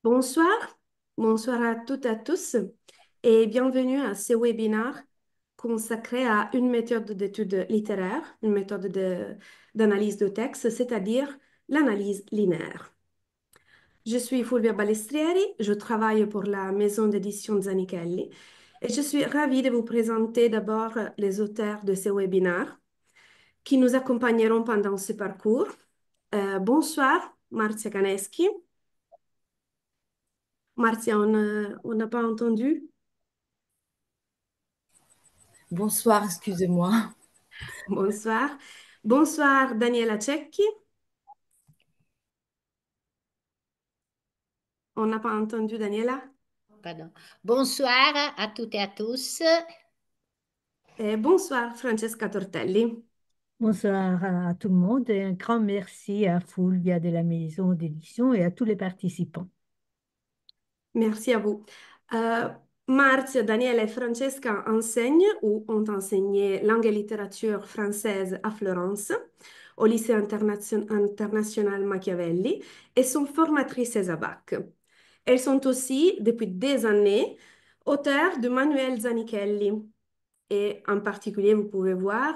Bonsoir, bonsoir à toutes et à tous et bienvenue à ce webinaire consacré à une méthode d'étude littéraire, une méthode d'analyse de texte, c'est-à-dire l'analyse linéaire. Je suis Fulvia Balestrieri, je travaille pour la maison d'édition Zanichelli et je suis ravie de vous présenter d'abord les auteurs de ce webinaire qui nous accompagneront pendant ce parcours. Bonsoir, Marzia Caneschi. Marzia, on n'a pas entendu? Bonsoir, excusez-moi. Bonsoir. Bonsoir, Daniela Cecchi. On n'a pas entendu Daniela. Pardon. Bonsoir à toutes et à tous. Et bonsoir, Francesca Tortelli. Bonsoir à tout le monde et un grand merci à Fulvia de la maison d'édition et à tous les participants. Merci à vous. Euh, Marzia, Daniela et Francesca enseignent ou ont enseigné langue et littérature française à Florence, au lycée international Machiavelli, et sont formatrices à bac. Elles sont aussi, depuis des années, auteurs de Manuel Zanichelli. Et en particulier, vous pouvez voir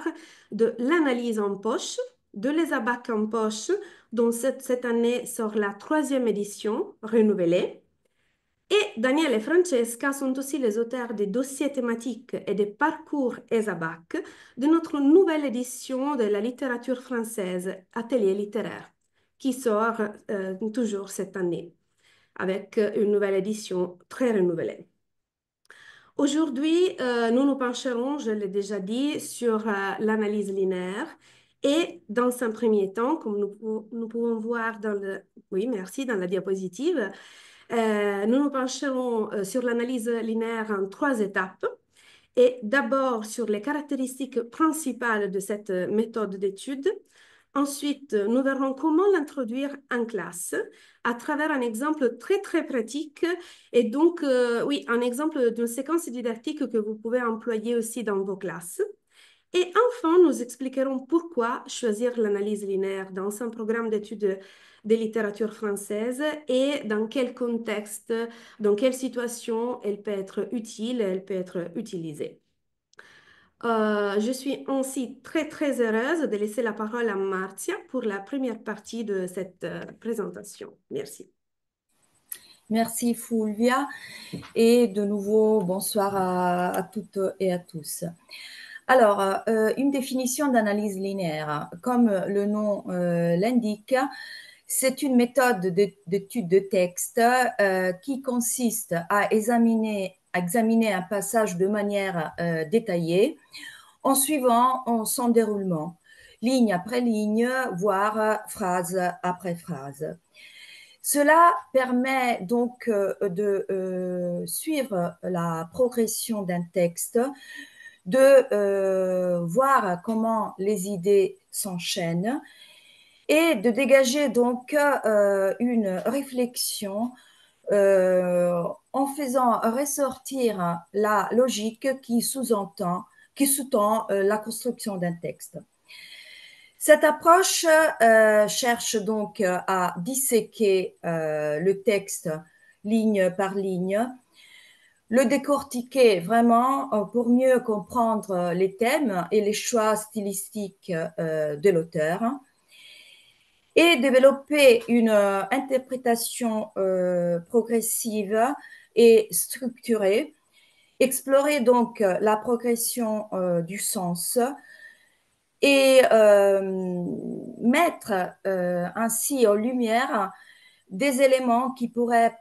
de l'analyse en poche, de les abacs en poche, dont cette année sort la troisième édition renouvelée. Et Daniel et Francesca sont aussi les auteurs des dossiers thématiques et des parcours ESABAC de notre nouvelle édition de la littérature française, Atelier littéraire, qui sort toujours cette année, avec une nouvelle édition très renouvelée. Aujourd'hui, nous nous pencherons, je l'ai déjà dit, sur l'analyse linéaire et dans un premier temps, comme nous pouvons voir dans oui, merci, dans la diapositive, nous nous pencherons sur l'analyse linéaire en trois étapes et d'abord sur les caractéristiques principales de cette méthode d'étude. Ensuite, nous verrons comment l'introduire en classe à travers un exemple très, très pratique et donc, oui, un exemple d'une séquence didactique que vous pouvez employer aussi dans vos classes. Et enfin, nous expliquerons pourquoi choisir l'analyse linéaire dans un programme d'études de littérature française et dans quel contexte, dans quelle situation elle peut être utile, elle peut être utilisée. Je suis ainsi très très heureuse de laisser la parole à Martia pour la première partie de cette présentation. Merci. Merci Fulvia et de nouveau bonsoir à toutes et à tous. Alors, une définition d'analyse linéaire. Comme le nom l'indique, c'est une méthode d'étude de texte qui consiste à examiner un passage de manière détaillée en suivant son déroulement, ligne après ligne, voire phrase après phrase. Cela permet donc de suivre la progression d'un texte, de voir comment les idées s'enchaînent et de dégager donc une réflexion en faisant ressortir la logique qui sous-tend la construction d'un texte. Cette approche cherche donc à disséquer le texte ligne par ligne, le décortiquer vraiment pour mieux comprendre les thèmes et les choix stylistiques de l'auteur et développer une interprétation progressive et structurée, explorer donc la progression du sens et mettre ainsi en lumière des éléments qui pourraient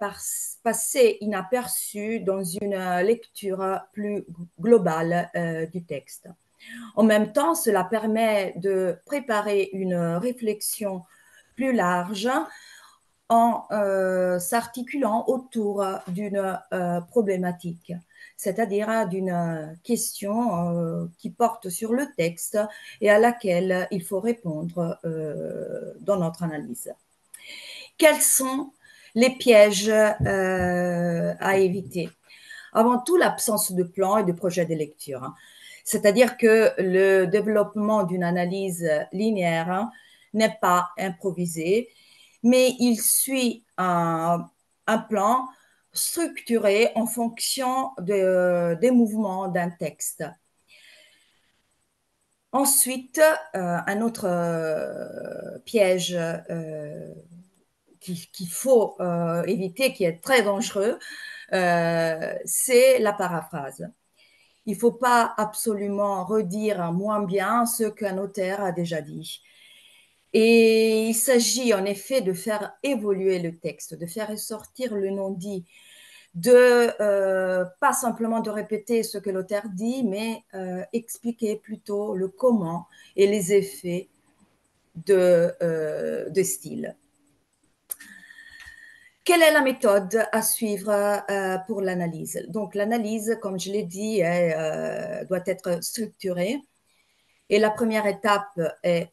passer inaperçus dans une lecture plus globale du texte. En même temps, cela permet de préparer une réflexion plus large en s'articulant autour d'une problématique, c'est-à-dire d'une question qui porte sur le texte et à laquelle il faut répondre dans notre analyse. Quels sont les pièges à éviter? Avant tout, l'absence de plan et de projet de lecture. C'est-à-dire que le développement d'une analyse linéaire n'est pas improvisé, mais il suit un plan structuré en fonction des mouvements d'un texte. Ensuite, un autre piège qu'il faut éviter, qui est très dangereux, c'est la paraphrase. Il ne faut pas absolument redire moins bien ce qu'un auteur a déjà dit. Et il s'agit en effet de faire évoluer le texte, de faire ressortir le non-dit, de pas simplement de répéter ce que l'auteur dit, mais expliquer plutôt le comment et les effets de style. Quelle est la méthode à suivre pour l'analyse? Donc, l'analyse, comme je l'ai dit, doit être structurée. Et la première étape est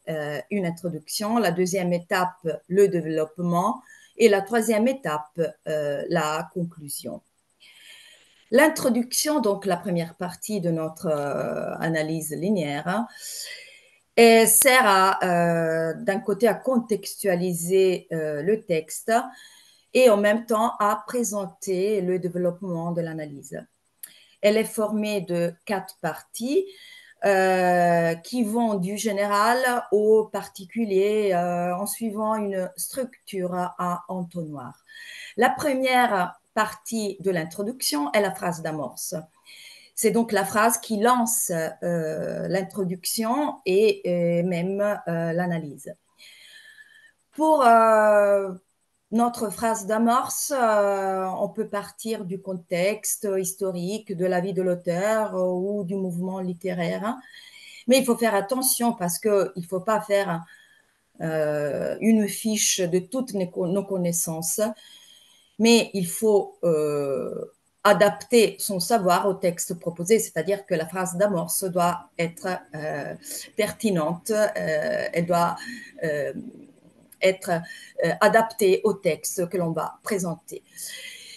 une introduction, la deuxième étape, le développement, et la troisième étape, la conclusion. L'introduction, donc la première partie de notre analyse linéaire, sert d'un côté à contextualiser le texte et en même temps à présenter le développement de l'analyse. Elle est formée de 4 parties qui vont du général au particulier en suivant une structure à entonnoir. La première partie de l'introduction est la phrase d'amorce. C'est donc la phrase qui lance l'introduction et même l'analyse. Pour notre phrase d'amorce, on peut partir du contexte historique, de la vie de l'auteur ou du mouvement littéraire. Mais il faut faire attention parce qu'il ne faut pas faire une fiche de toutes nos connaissances, mais il faut adapter son savoir au texte proposé, c'est-à-dire que la phrase d'amorce doit être pertinente, elle doit être adapté au texte que l'on va présenter.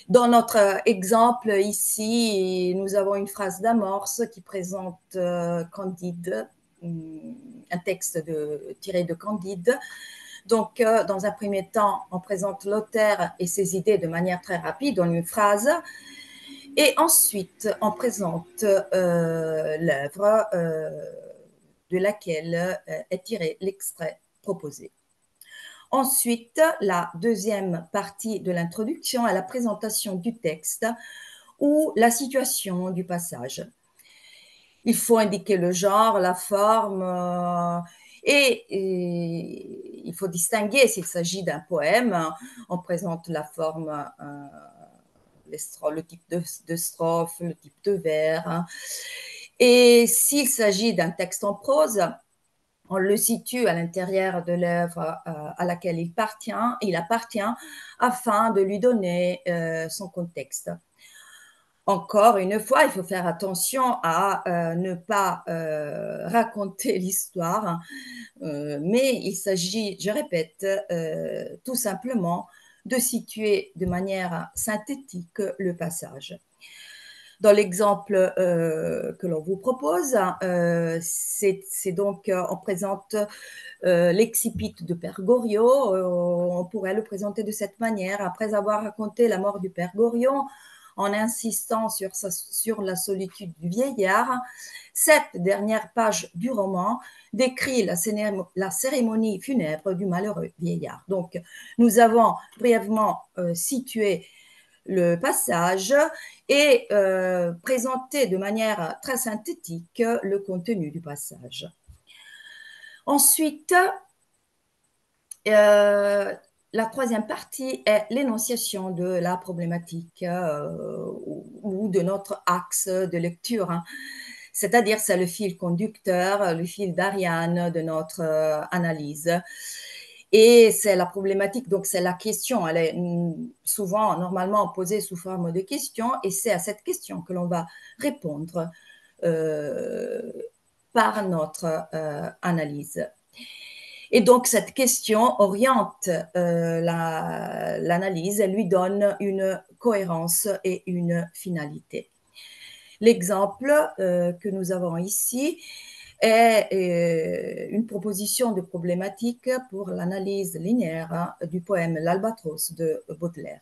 Dans notre exemple ici, nous avons une phrase d'amorce qui présente Candide, un texte tiré de Candide. Donc, dans un premier temps, on présente l'auteur et ses idées de manière très rapide dans une phrase. Et ensuite, on présente l'œuvre de laquelle est tiré l'extrait proposé. Ensuite, la deuxième partie de l'introduction est la présentation du texte ou la situation du passage. Il faut indiquer le genre, la forme et il faut distinguer s'il s'agit d'un poème. On présente la forme, le type de strophe, le type de vers. Et s'il s'agit d'un texte en prose, on le situe à l'intérieur de l'œuvre à laquelle il appartient afin de lui donner son contexte. Encore une fois, il faut faire attention à ne pas raconter l'histoire, mais il s'agit, je répète, tout simplement de situer de manière synthétique le passage. Dans l'exemple que l'on vous propose, c'est donc, on présente l'excipit de Père Goriot. On pourrait le présenter de cette manière. Après avoir raconté la mort du Père Goriot, en insistant sur la solitude du vieillard, cette dernière page du roman décrit la cérémonie funèbre du malheureux vieillard. Donc, nous avons brièvement situé le passage et présenter de manière très synthétique le contenu du passage. Ensuite, la troisième partie est l'énonciation de la problématique ou de notre axe de lecture. C'est-à-dire, c'est le fil conducteur, le fil d'Ariane de notre analyse. Et c'est la problématique, donc c'est la question. Elle est souvent, normalement, posée sous forme de question, et c'est à cette question que l'on va répondre par notre analyse. Et donc, cette question oriente l'analyse, elle lui donne une cohérence et une finalité. L'exemple que nous avons ici est une proposition de problématique pour l'analyse linéaire du poème L'Albatros de Baudelaire.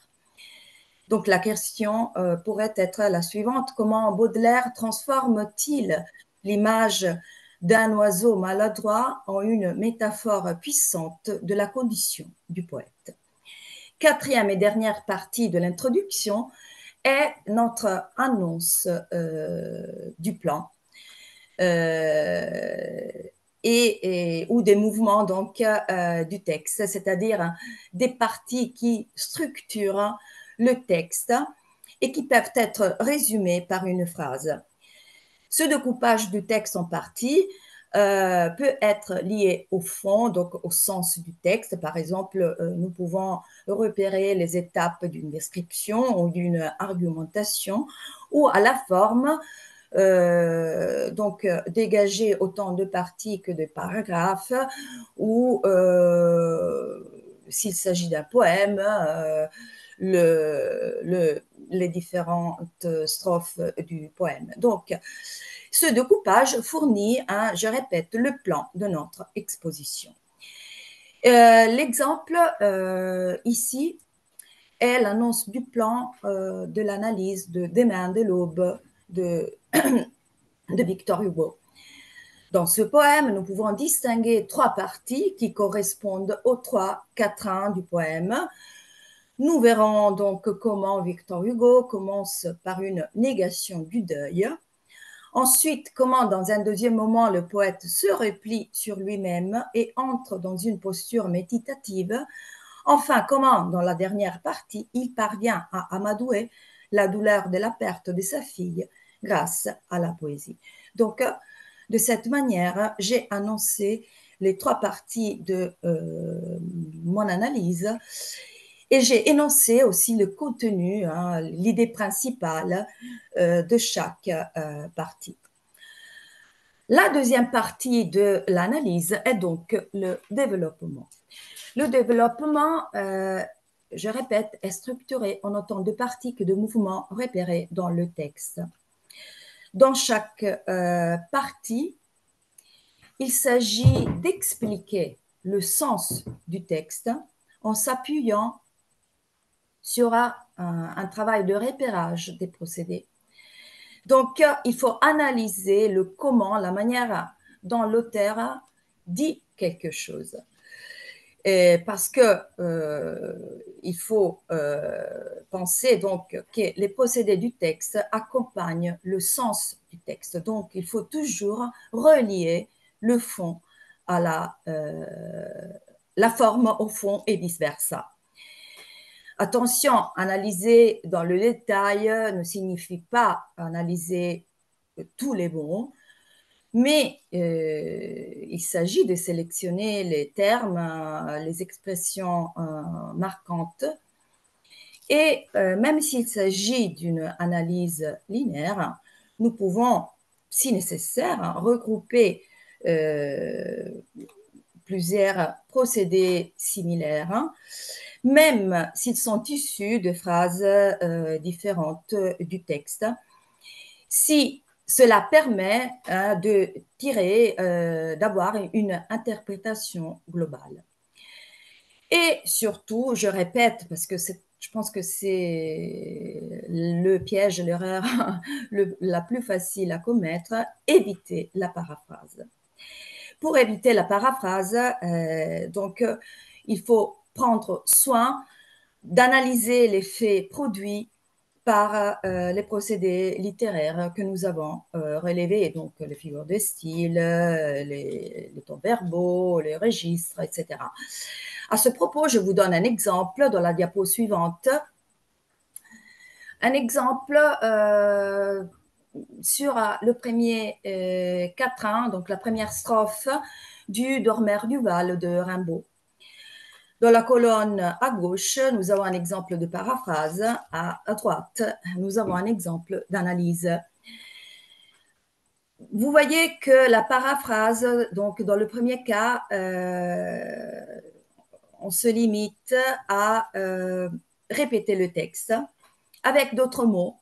Donc la question pourrait être la suivante: comment Baudelaire transforme-t-il l'image d'un oiseau maladroit en une métaphore puissante de la condition du poète? Quatrième et dernière partie de l'introduction est notre annonce du plan ou des mouvements donc du texte, c'est-à-dire des parties qui structurent le texte et qui peuvent être résumées par une phrase. Ce découpage du texte en parties peut être lié au fond, donc au sens du texte. Par exemple, nous pouvons repérer les étapes d'une description ou d'une argumentation, ou à la forme, donc dégager autant de parties que de paragraphes, ou s'il s'agit d'un poème, les différentes strophes du poème. Donc, ce découpage fournit, je répète, le plan de notre exposition. L'exemple ici est l'annonce du plan de l'analyse de Demain de l'aube de Victor Hugo. Dans ce poème, nous pouvons distinguer trois parties qui correspondent aux trois quatrains du poème. Nous verrons donc comment Victor Hugo commence par une négation du deuil. Ensuite, comment dans un deuxième moment le poète se replie sur lui-même et entre dans une posture méditative. Enfin, comment dans la dernière partie, il parvient à amadouer la douleur de la perte de sa fille grâce à la poésie. Donc, de cette manière, j'ai annoncé les trois parties de mon analyse et j'ai énoncé aussi le contenu, l'idée principale de chaque partie. La deuxième partie de l'analyse est donc le développement. Le développement, je répète, est structuré en autant de parties que de mouvements repérés dans le texte. Dans chaque partie, il s'agit d'expliquer le sens du texte en s'appuyant sur un travail de repérage des procédés. Donc, il faut analyser le comment, la manière dont l'auteur dit quelque chose. Parce que il faut penser donc que les procédés du texte accompagnent le sens du texte. Donc, il faut toujours relier le fond à la forme au fond et vice-versa. Attention, analyser dans le détail ne signifie pas analyser tous les mots, mais il s'agit de sélectionner les termes, les expressions marquantes. Et même s'il s'agit d'une analyse linéaire, nous pouvons, si nécessaire, regrouper plusieurs procédés similaires, même s'ils sont issus de phrases différentes du texte. Si cela permet de tirer, d'avoir une interprétation globale. Et surtout, je répète, parce que je pense que c'est le piège, l'erreur la plus facile à commettre, éviter la paraphrase. Pour éviter la paraphrase, donc, il faut prendre soin d'analyser les faits produits par les procédés littéraires que nous avons relevés, donc les figures de style, les tons verbaux, les registres, etc. À ce propos, je vous donne un exemple dans la diapo suivante. Un exemple sur le premier quatrain, donc la première strophe du Dormeur du Val de Rimbaud. Dans la colonne à gauche, nous avons un exemple de paraphrase. À droite, nous avons un exemple d'analyse. Vous voyez que la paraphrase, donc dans le premier cas, on se limite à répéter le texte avec d'autres mots,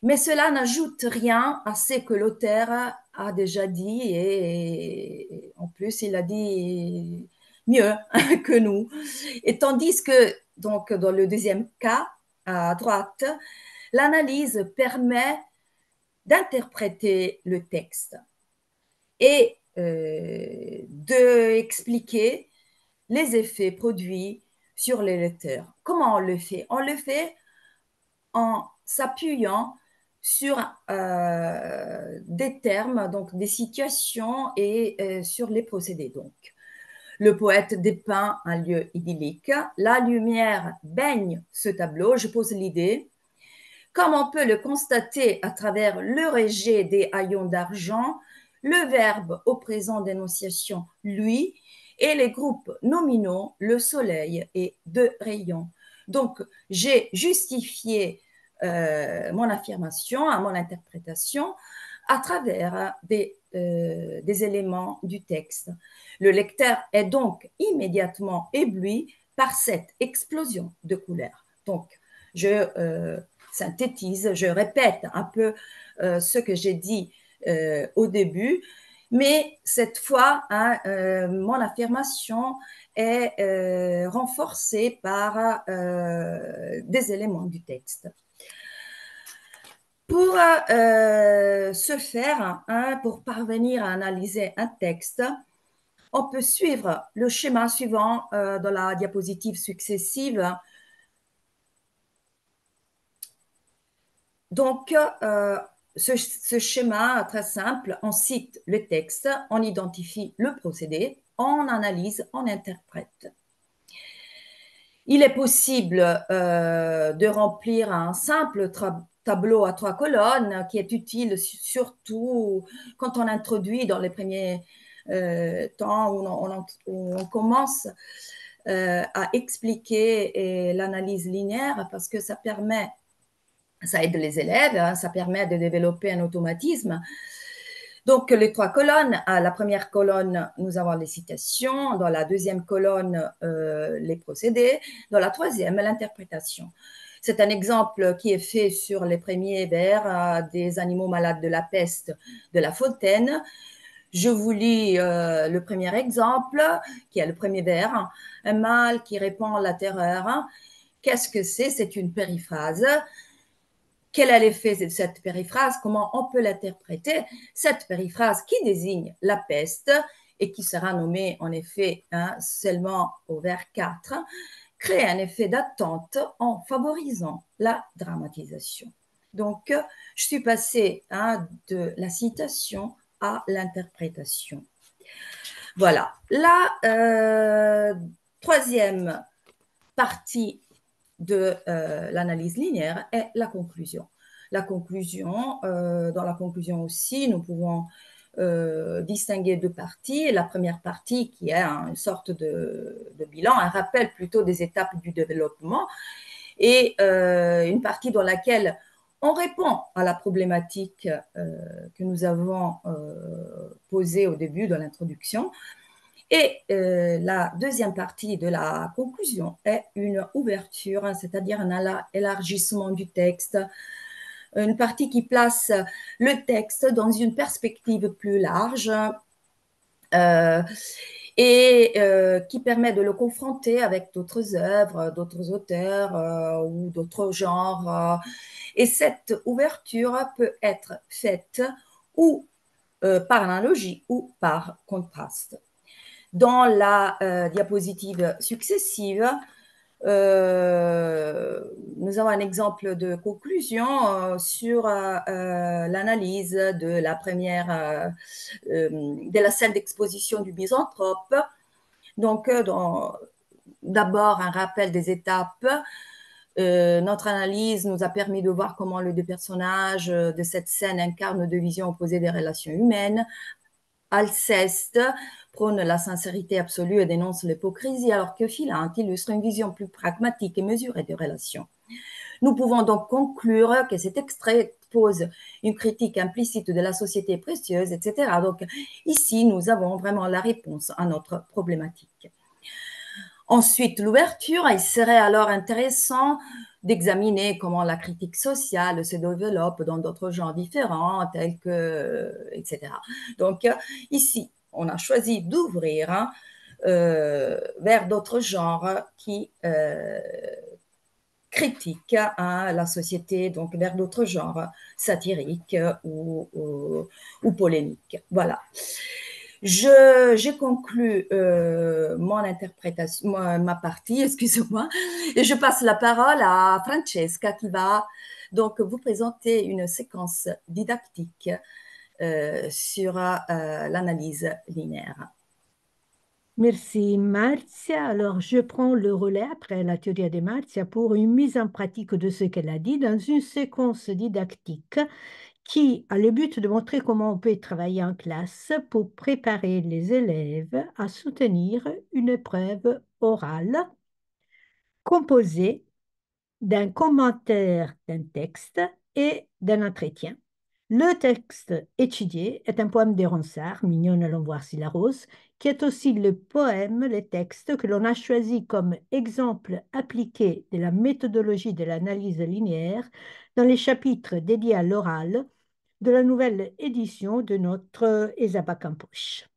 mais cela n'ajoute rien à ce que l'auteur a déjà dit et en plus, il a dit mieux que nous. Et tandis que, donc, dans le deuxième cas, à droite, l'analyse permet d'interpréter le texte et d'expliquer les effets produits sur les lecteurs. Comment on le fait? On le fait en s'appuyant sur des termes, donc des situations et sur les procédés. Donc, le poète dépeint un lieu idyllique. La lumière baigne ce tableau. Je pose l'idée. Comme on peut le constater à travers le rejet des haillons d'argent, le verbe au présent d'énonciation lui et les groupes nominaux le soleil et deux rayons. Donc, j'ai justifié mon affirmation, mon interprétation à travers des éléments du texte. Le lecteur est donc immédiatement ébloui par cette explosion de couleurs. Donc, je synthétise, je répète un peu ce que j'ai dit au début, mais cette fois, hein, mon affirmation est renforcée par des éléments du texte. Pour ce faire, hein, pour parvenir à analyser un texte, on peut suivre le schéma suivant dans la diapositive successive. Donc, ce schéma très simple, on cite le texte, on identifie le procédé, on analyse, on interprète. Il est possible de remplir un simple tableau à 3 colonnes qui est utile surtout quand on introduit dans les premiers temps où on commence à expliquer l'analyse linéaire parce que ça aide les élèves, hein, ça permet de développer un automatisme. Donc, les 3 colonnes, à la première colonne, nous avons les citations, dans la deuxième colonne, les procédés, dans la troisième, l'interprétation. C'est un exemple qui est fait sur les premiers vers des animaux malades de la peste de La Fontaine. Je vous lis le premier exemple, qui est le premier vers. Un mâle qui répand la terreur. Qu'est-ce que c'est? C'est une périphrase. Quel est l'effet de cette périphrase? Comment on peut l'interpréter? Cette périphrase qui désigne la peste et qui sera nommée en effet seulement au vers 4, crée un effet d'attente en favorisant la dramatisation. Donc, je suis passée de la citation à l'interprétation. Voilà. La troisième partie de l'analyse linéaire est la conclusion. La conclusion, dans la conclusion aussi, nous pouvons distinguer 2 parties. La première partie qui est une sorte de bilan, un rappel plutôt des étapes du développement, et une partie dans laquelle on répond à la problématique que nous avons posée au début de l'introduction. Et la deuxième partie de la conclusion est une ouverture, c'est-à-dire un élargissement du texte, une partie qui place le texte dans une perspective plus large et qui permet de le confronter avec d'autres œuvres, d'autres auteurs ou d'autres genres. Et cette ouverture peut être faite ou par analogie ou par contraste. Dans la diapositive successive, nous avons un exemple de conclusion sur l'analyse de la première, de la scène d'exposition du misanthrope. Donc, d'abord, un rappel des étapes. Notre analyse nous a permis de voir comment les 2 personnages de cette scène incarnent 2 visions opposées des relations humaines. Alceste prône la sincérité absolue et dénonce l'hypocrisie, alors que Philinte illustre une vision plus pragmatique et mesurée des relations. Nous pouvons donc conclure que cet extrait pose une critique implicite de la société précieuse, etc. Donc ici, nous avons vraiment la réponse à notre problématique. Ensuite, l'ouverture, il serait alors intéressant d'examiner comment la critique sociale se développe dans d'autres genres différents, tels que, etc. Donc, ici, on a choisi d'ouvrir vers d'autres genres qui critique à la société, donc vers d'autres genres satiriques ou polémiques. Voilà. J'ai conclu mon interprétation, ma partie, excusez-moi, et je passe la parole à Francesca qui va donc vous présenter une séquence didactique sur l'analyse linéaire. Merci Marzia. Alors, je prends le relais après la théorie de Marzia pour une mise en pratique de ce qu'elle a dit dans une séquence didactique qui a le but de montrer comment on peut travailler en classe pour préparer les élèves à soutenir une épreuve orale composée d'un commentaire d'un texte et d'un entretien. Le texte étudié est un poème de Ronsard, Mignonne allons voir si la rose, qui est aussi le poème, le texte que l'on a choisi comme exemple appliqué de la méthodologie de l'analyse linéaire dans les chapitres dédiés à l'oral de la nouvelle édition de notre Esaba Campoche.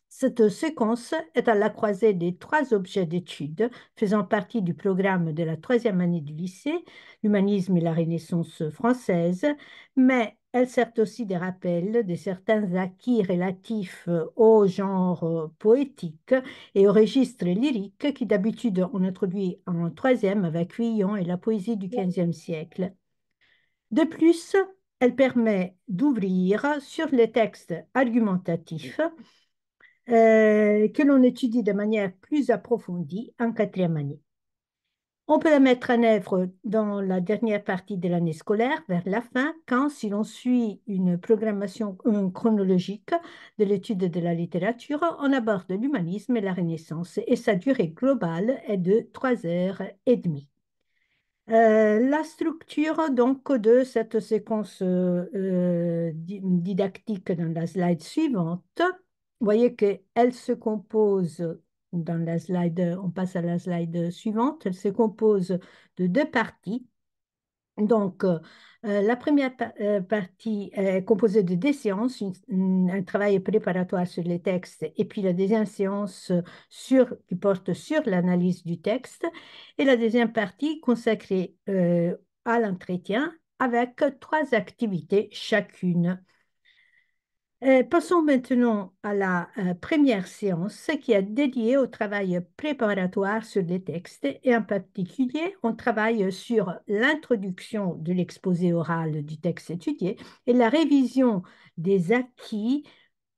Cette séquence est à la croisée des trois objets d'étude faisant partie du programme de la troisième année du lycée, l'humanisme et la Renaissance française, mais elle sert aussi des rappels de certains acquis relatifs au genre poétique et au registre lyrique qui d'habitude on introduit en troisième avec Villon et la poésie du XVe siècle. De plus, elle permet d'ouvrir sur les textes argumentatifs que l'on étudie de manière plus approfondie en quatrième année. On peut la mettre en œuvre dans la dernière partie de l'année scolaire, vers la fin, quand, si l'on suit une programmation chronologique de l'étude de la littérature, on aborde l'humanisme et la Renaissance, et sa durée globale est de 3 heures et demie. La structure donc de cette séquence didactique dans la slide suivante, vous voyez qu'elle se compose, dans la slide, on passe à la slide suivante, elle se compose de deux parties. Donc, la première partie est composée de deux séances, un travail préparatoire sur les textes et puis la deuxième séance qui porte sur l'analyse du texte et la deuxième partie consacrée à l'entretien avec trois activités chacune. Passons maintenant à la première séance qui est dédiée au travail préparatoire sur les textes et en particulier on travaille sur l'introduction de l'exposé oral du texte étudié et la révision des acquis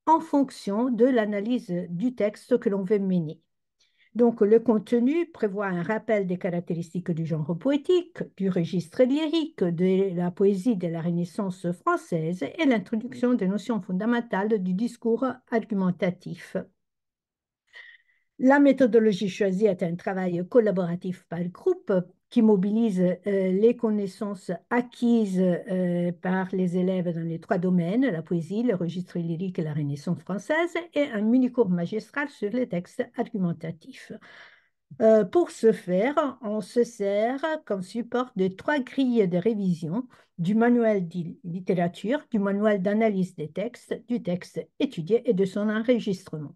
en fonction de l'analyse du texte que l'on veut mener. Donc, le contenu prévoit un rappel des caractéristiques du genre poétique, du registre lyrique, de la poésie de la Renaissance française et l'introduction des notions fondamentales du discours argumentatif. La méthodologie choisie est un travail collaboratif par groupe qui mobilise les connaissances acquises par les élèves dans les trois domaines, la poésie, le registre lyrique et la Renaissance française, et un mini-cours magistral sur les textes argumentatifs. Pour ce faire, on se sert comme support de trois grilles de révision du manuel de littérature, du manuel d'analyse des textes, du texte étudié et de son enregistrement.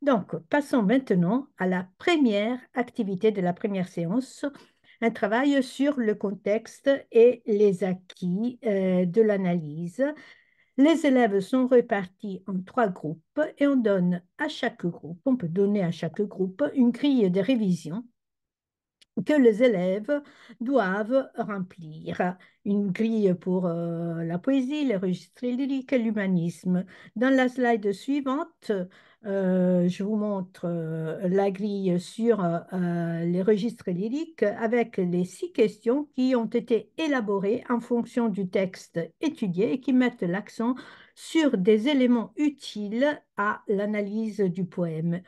Donc, passons maintenant à la première activité de la première séance, un travail sur le contexte et les acquis de l'analyse. Les élèves sont répartis en trois groupes et on donne à chaque groupe, on peut donner à chaque groupe une grille de révision que les élèves doivent remplir. Une grille pour la poésie, les registres lyriques et l'humanisme. Dans la slide suivante, je vous montre la grille sur les registres lyriques avec les 6 questions qui ont été élaborées en fonction du texte étudié et qui mettent l'accent sur des éléments utiles à l'analyse du poème.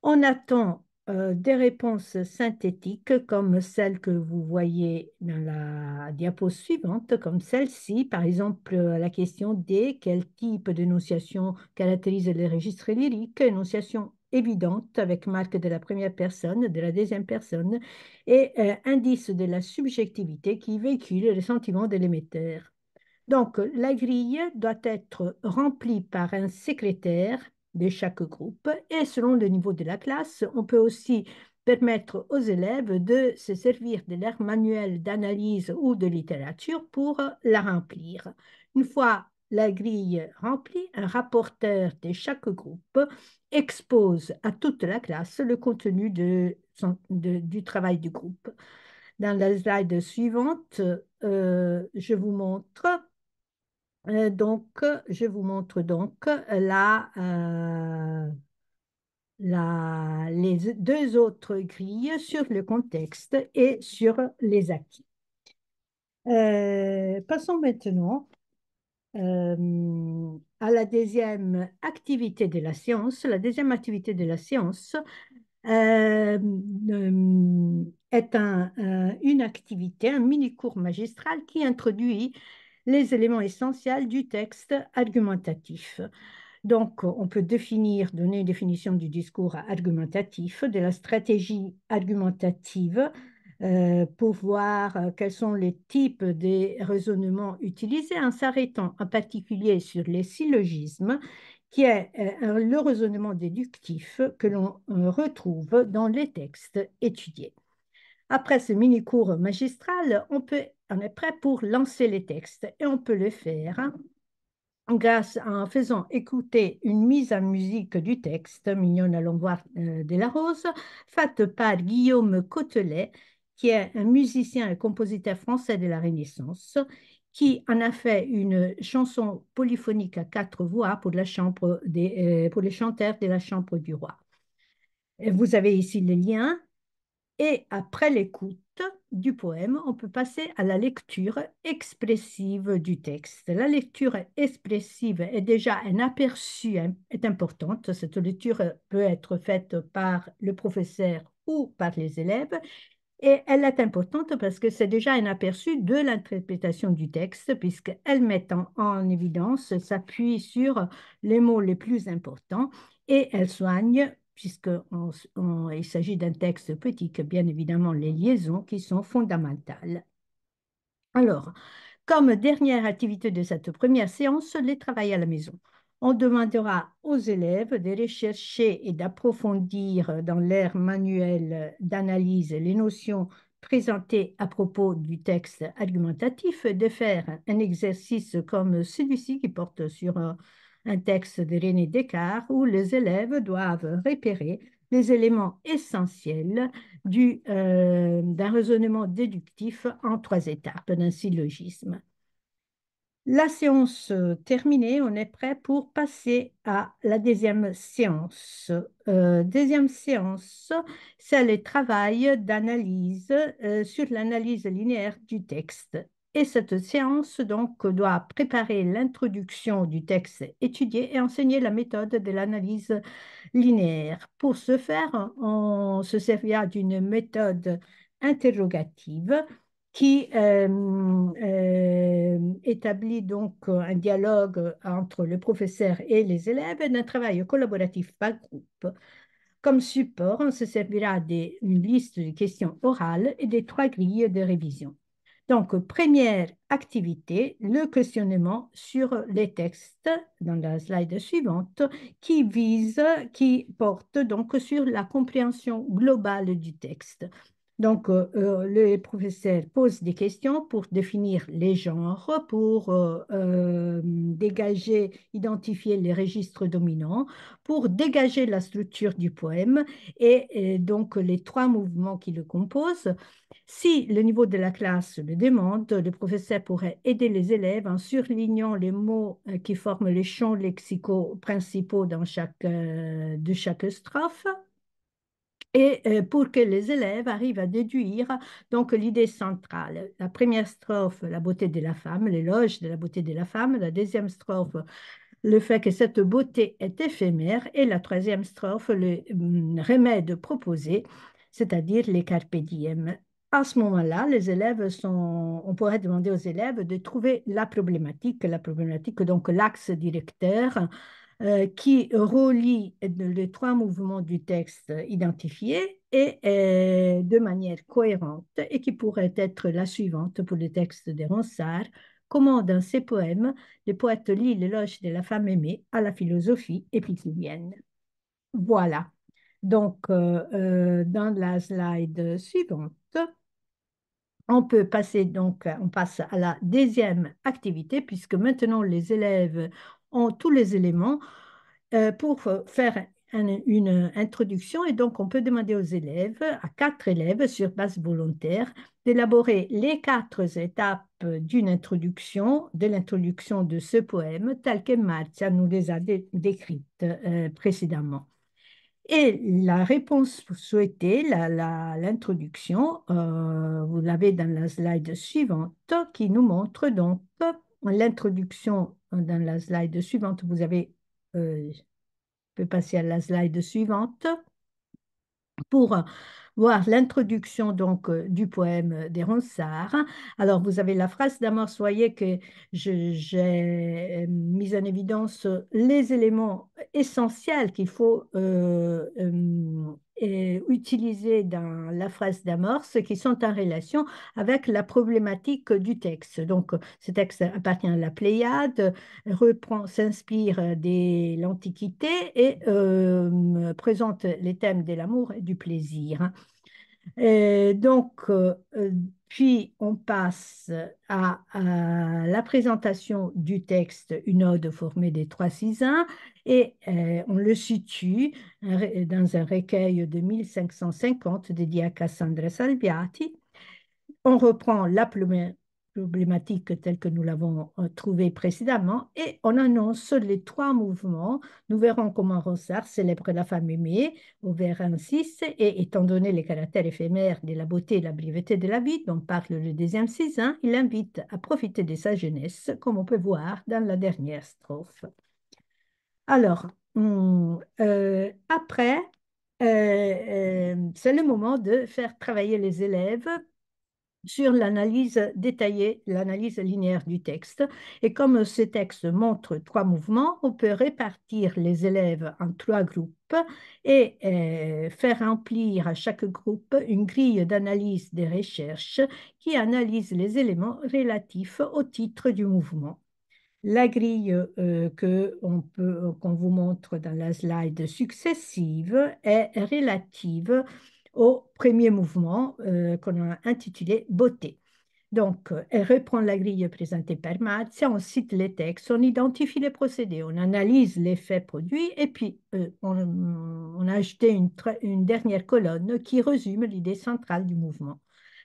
On attend des réponses synthétiques comme celles que vous voyez dans la diapo suivante, comme celle-ci, par exemple la question D, quel type d'énonciation caractérise les registres lyriques? Énonciation évidente avec marque de la première personne, de la deuxième personne et indice de la subjectivité qui véhicule le sentiment de l'émetteur. Donc, la grille doit être remplie par un secrétaire de chaque groupe et selon le niveau de la classe, on peut aussi permettre aux élèves de se servir de leur manuel d'analyse ou de littérature pour la remplir. Une fois la grille remplie, un rapporteur de chaque groupe expose à toute la classe le contenu du travail du groupe. Dans la slide suivante, je vous montre donc les deux autres grilles sur le contexte et sur les acquis. Passons maintenant à la deuxième activité de la séance. La deuxième activité de la séance est une activité, un mini-cours magistral qui introduit les éléments essentiels du texte argumentatif. Donc, on peut donner une définition du discours argumentatif, de la stratégie argumentative, pour voir quels sont les types de raisonnements utilisés, en s'arrêtant en particulier sur les syllogismes, qui est le raisonnement déductif que l'on retrouve dans les textes étudiés. Après ce mini-cours magistral, on est prêt pour lancer les textes et on peut le faire en faisant écouter une mise en musique du texte, Mignonne allons voir de la rose, faite par Guillaume Côtelet, qui est un musicien et compositeur français de la Renaissance, qui en a fait une chanson polyphonique à 4 voix pour les chanteurs de la Chambre du Roi. Et vous avez ici le lien. Et après l'écoute du poème, on peut passer à la lecture expressive du texte. La lecture expressive est déjà un aperçu, est importante. Cette lecture peut être faite par le professeur ou par les élèves. Et elle est importante parce que c'est déjà un aperçu de l'interprétation du texte, puisqu'elle met en évidence, s'appuie sur les mots les plus importants et elle soigne, puisqu'il s'agit d'un texte poétique, bien évidemment, les liaisons qui sont fondamentales. Alors, comme dernière activité de cette première séance, les travaux à la maison. On demandera aux élèves de rechercher et d'approfondir dans leur manuel d'analyse les notions présentées à propos du texte argumentatif, de faire un exercice comme celui-ci qui porte sur un texte de René Descartes où les élèves doivent repérer les éléments essentiels d'un raisonnement déductif en 3 étapes d'un syllogisme. La séance terminée, on est prêt pour passer à la deuxième séance. Deuxième séance, c'est le travail d'analyse sur l'analyse linéaire du texte. Et cette séance, donc, doit préparer l'introduction du texte étudié et enseigner la méthode de l'analyse linéaire. Pour ce faire, on se servira d'une méthode interrogative qui établit donc un dialogue entre le professeur et les élèves et d'un travail collaboratif par groupe. Comme support, on se servira d'une liste de questions orales et des 3 grilles de révision. Donc, première activité, le questionnement sur les textes dans la slide suivante qui porte donc sur la compréhension globale du texte. Donc, le professeur pose des questions pour définir les genres, pour identifier les registres dominants, pour dégager la structure du poème et donc les 3 mouvements qui le composent. Si le niveau de la classe le demande, le professeur pourrait aider les élèves en surlignant les mots qui forment les champs lexicaux principaux de chaque strophe et pour que les élèves arrivent à déduire donc l'idée centrale. La première strophe, la beauté de la femme, l'éloge de la beauté de la femme. La deuxième strophe, le fait que cette beauté est éphémère. Et la troisième strophe, le remède proposé, c'est-à-dire les carpe diem. À ce moment-là, on pourrait demander aux élèves de trouver la problématique, donc l'axe directeur qui relie les 3 mouvements du texte identifiés et de manière cohérente et qui pourrait être la suivante pour le texte de Ronsard. Comment dans ses poèmes, le poète lie l'éloge de la femme aimée à la philosophie épicurienne. Voilà. Donc, dans la slide suivante, on peut passer donc, on passe à la deuxième activité, puisque maintenant les élèves ont tous les éléments pour faire une introduction. Et donc, on peut demander aux élèves, à 4 élèves sur base volontaire, d'élaborer les 4 étapes d'une introduction, de l'introduction de ce poème, tel que Marzia nous les a décrites précédemment. Et la réponse souhaitée, l'introduction, vous l'avez dans la slide suivante, qui nous montre donc l'introduction dans la slide suivante. Vous avez, je peux passer à la slide suivante pour voir l'introduction donc du poème des Ronsard. Alors, vous avez la phrase d'amorce, voyez que j'ai mis en évidence les éléments essentiels qu'il faut utiliser dans la phrase d'amorce qui sont en relation avec la problématique du texte. Donc, ce texte appartient à la Pléiade, s'inspire de l'Antiquité et présente les thèmes de l'amour et du plaisir. Puis on passe à la présentation du texte, une ode formée des 3 6 et on le situe dans un recueil de 1550 dédié à Cassandra Salviati. On reprend la problématique telle que nous l'avons trouvée précédemment et on annonce les 3 mouvements. Nous verrons comment Ronsard célèbre la femme aimée au vers 1-6 et étant donné les caractères éphémères de la beauté et la brièveté de la vie dont parle le deuxième 6, il invite à profiter de sa jeunesse, comme on peut voir dans la dernière strophe. Alors, après, c'est le moment de faire travailler les élèves sur l'analyse détaillée, l'analyse linéaire du texte. Et comme ce texte montre 3 mouvements, on peut répartir les élèves en 3 groupes et faire remplir à chaque groupe une grille d'analyse des recherches qui analyse les éléments relatifs au titre du mouvement. La grille qu'on vous montre dans la slide successive est relative au premier mouvement qu'on a intitulé Beauté. Donc, elle reprend la grille présentée par Marzia, on cite les textes, on identifie les procédés, on analyse l'effet produit et puis on a ajouté une dernière colonne qui résume l'idée centrale du mouvement.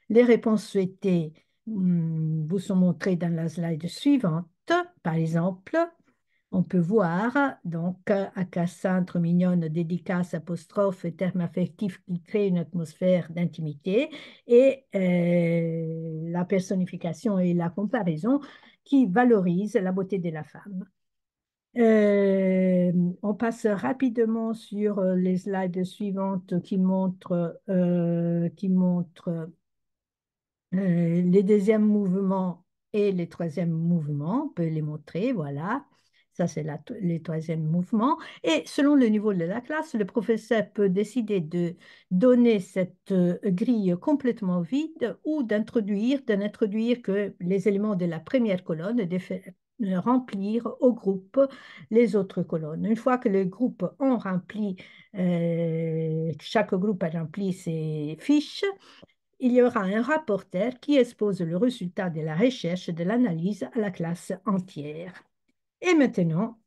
Les réponses souhaitées vous sont montrées dans la slide suivante. Par exemple, on peut voir donc à Cassandre mignonne, dédicace, apostrophe et terme affectif qui crée une atmosphère d'intimité et la personnification et la comparaison qui valorise la beauté de la femme. On passe rapidement sur les slides suivantes qui montrent les deuxièmes mouvements et les troisièmes mouvements, on peut les montrer, voilà. Ça, c'est les troisièmes mouvements. Et selon le niveau de la classe, le professeur peut décider de donner cette grille complètement vide ou de n'introduire que les éléments de la première colonne et de faire remplir au groupe les autres colonnes. Une fois que les groupes ont rempli, chaque groupe a rempli ses fiches, il y aura un rapporteur qui expose le résultat de la recherche de l'analyse à la classe entière. Et maintenant,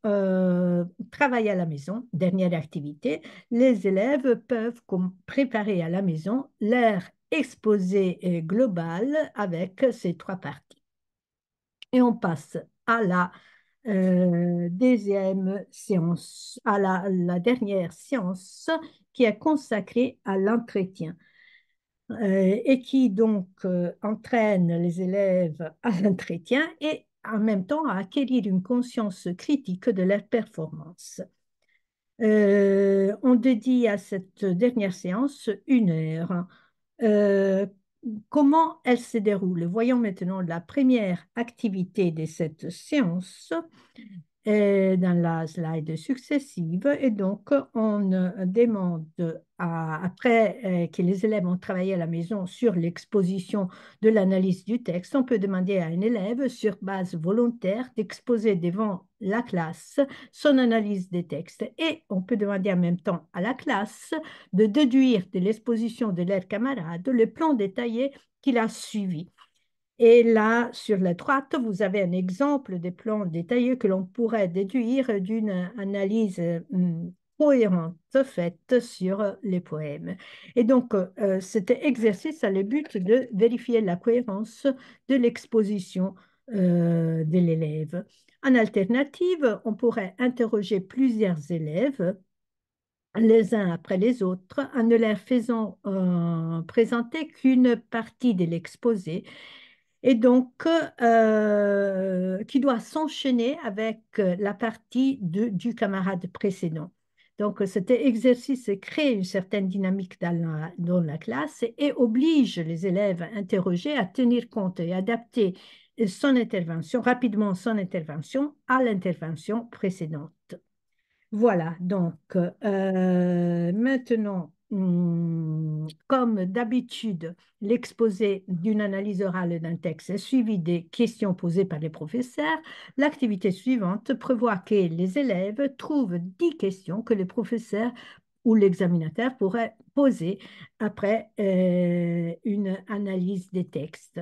travail à la maison, dernière activité, les élèves peuvent préparer à la maison leur exposé global avec ces 3 parties. Et on passe à la deuxième séance, à la dernière séance qui est consacrée à l'entretien. Et qui donc entraîne les élèves à l'entretien et en même temps à acquérir une conscience critique de leur performance. On dédie à cette dernière séance 1 heure. Comment elle se déroule? Voyons maintenant la première activité de cette séance dans la slide successive. Et donc, on demande, après que les élèves ont travaillé à la maison sur l'exposition de l'analyse du texte, on peut demander à un élève, sur base volontaire, d'exposer devant la classe son analyse des textes. Et on peut demander en même temps à la classe de déduire de l'exposition de leurs camarades le plan détaillé qu'il a suivi. Et là, sur la droite, vous avez un exemple des plans détaillés que l'on pourrait déduire d'une analyse cohérente faite sur les poèmes. Et donc, cet exercice a le but de vérifier la cohérence de l'exposition de l'élève. En alternative, on pourrait interroger plusieurs élèves les uns après les autres en ne leur faisant présenter qu'une partie de l'exposé et donc qui doit s'enchaîner avec la partie du camarade précédent. Donc cet exercice crée une certaine dynamique dans la classe et oblige les élèves interrogés à tenir compte et adapter son intervention, rapidement son intervention à l'intervention précédente. Voilà, donc maintenant, comme d'habitude, l'exposé d'une analyse orale d'un texte est suivi des questions posées par les professeurs. L'activité suivante prévoit que les élèves trouvent 10 questions que le professeur ou l'examinateur pourrait poser après une analyse des textes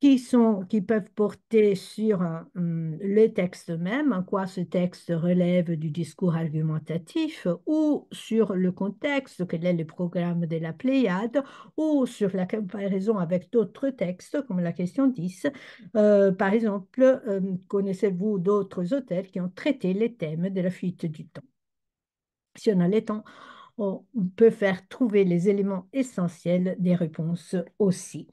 qui peuvent porter sur le texte même, en quoi ce texte relève du discours argumentatif, ou sur le contexte, quel est le programme de la Pléiade, ou sur la comparaison avec d'autres textes, comme la question 10. Par exemple, connaissez-vous d'autres auteurs qui ont traité les thèmes de la fuite du temps? Si on a le temps, on peut faire trouver les éléments essentiels des réponses aussi.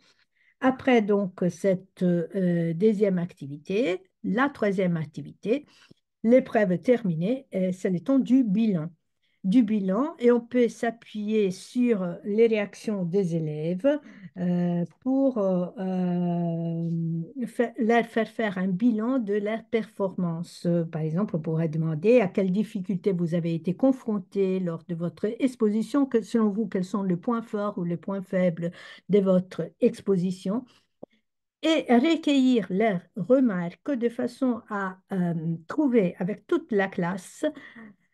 Après donc cette deuxième activité, la troisième activité, l'épreuve terminée, c'est le temps du bilan. Et on peut s'appuyer sur les réactions des élèves pour leur faire faire un bilan de leur performance. Par exemple, on pourrait demander à quelles difficultés vous avez été confrontés lors de votre exposition, selon vous, quels sont les points forts ou les points faibles de votre exposition et recueillir leurs remarques de façon à trouver avec toute la classe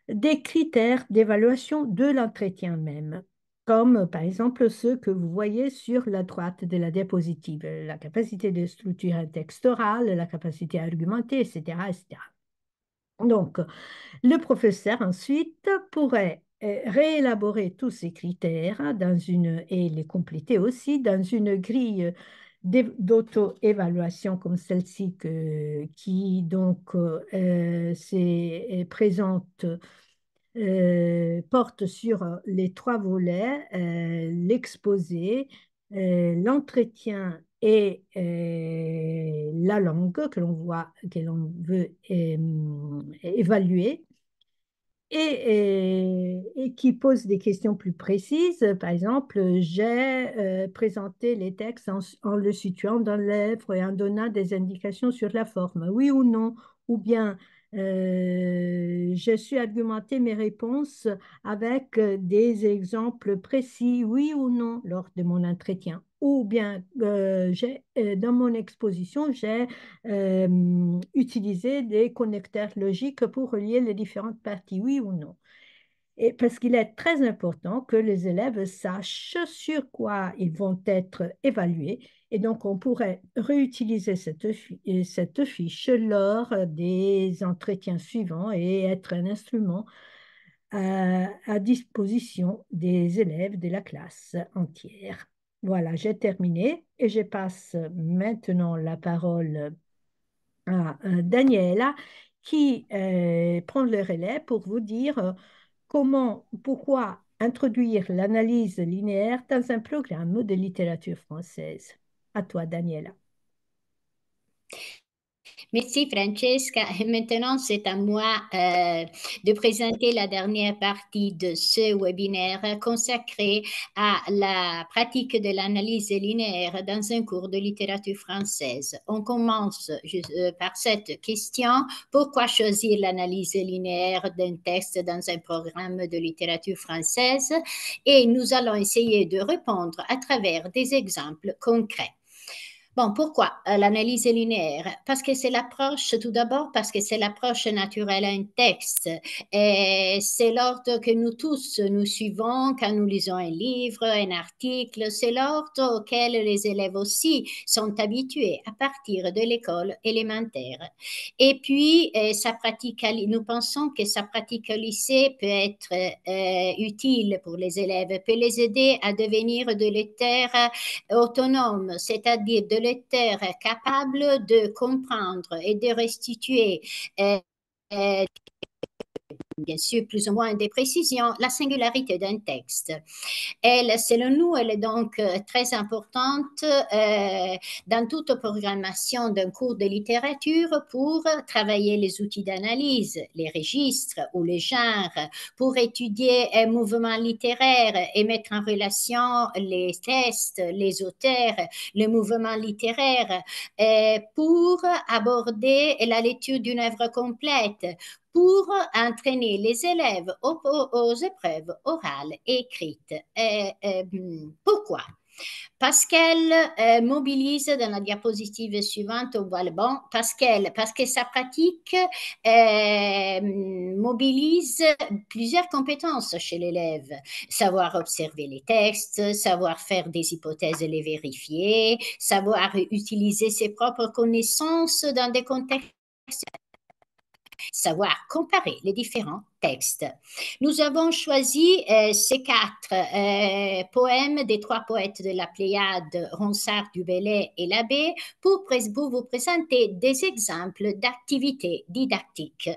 des critères d'évaluation de l'entretien même, comme par exemple ceux que vous voyez sur la droite de la diapositive, la capacité de structurer un texte oral, la capacité à argumenter, etc., etc. Donc, le professeur ensuite pourrait réélaborer tous ces critères et les compléter aussi dans une grille d'auto-évaluation comme celle-ci qui donc présente porte sur les trois volets, l'exposé, l'entretien et la langue que l'on veut évaluer et qui pose des questions plus précises. Par exemple, j'ai présenté les textes en le situant dans l'œuvre et en donnant des indications sur la forme, oui ou non, ou bien j'ai su argumenter mes réponses avec des exemples précis, oui ou non, lors de mon entretien. Ou bien, dans mon exposition, j'ai utiliser des connecteurs logiques pour relier les différentes parties, oui ou non. Et parce qu'il est très important que les élèves sachent sur quoi ils vont être évalués. Et donc, on pourrait réutiliser cette fiche lors des entretiens suivants et être un instrument à disposition des élèves de la classe entière. Voilà, j'ai terminé et je passe maintenant la parole à Daniela qui prend le relais pour vous dire pourquoi introduire l'analyse linéaire dans un programme de littérature française. À toi, Daniela. Merci Francesca. Et maintenant, c'est à moi de présenter la dernière partie de ce webinaire consacré à la pratique de l'analyse linéaire dans un cours de littérature française. On commence par cette question. Pourquoi choisir l'analyse linéaire d'un texte dans un programme de littérature française? Et nous allons essayer de répondre à travers des exemples concrets. Bon, pourquoi l'analyse linéaire? Parce que c'est l'approche, tout d'abord, parce que c'est l'approche naturelle à un texte. Et c'est l'ordre que nous tous, nous suivons quand nous lisons un livre, un article. C'est l'ordre auquel les élèves aussi sont habitués à partir de l'école élémentaire. Et puis, nous pensons que sa pratique au lycée peut être utile pour les élèves, peut les aider à devenir de lecteurs autonome, c'est-à-dire de lecteurs capables de comprendre et de restituer euh, euh, bien sûr plus ou moins des précisions, la singularité d'un texte. Elle, selon nous, elle est donc très importante dans toute programmation d'un cours de littérature pour travailler les outils d'analyse, les registres ou les genres, pour étudier un mouvement littéraire et mettre en relation les textes, les auteurs, le mouvement littéraire, pour aborder la lecture d'une œuvre complète, pour entraîner les élèves aux épreuves orales et écrites. Pourquoi? Parce qu'elle mobilise dans la diapositive suivante, on voit le bon, parce que sa pratique mobilise plusieurs compétences chez l'élève. Savoir observer les textes, savoir faire des hypothèses et les vérifier, savoir utiliser ses propres connaissances dans des contextes, savoir comparer les différents textes. Nous avons choisi ces quatre poèmes des trois poètes de la Pléiade, Ronsard, Du Bellay et Labbé, pour vous présenter des exemples d'activités didactiques.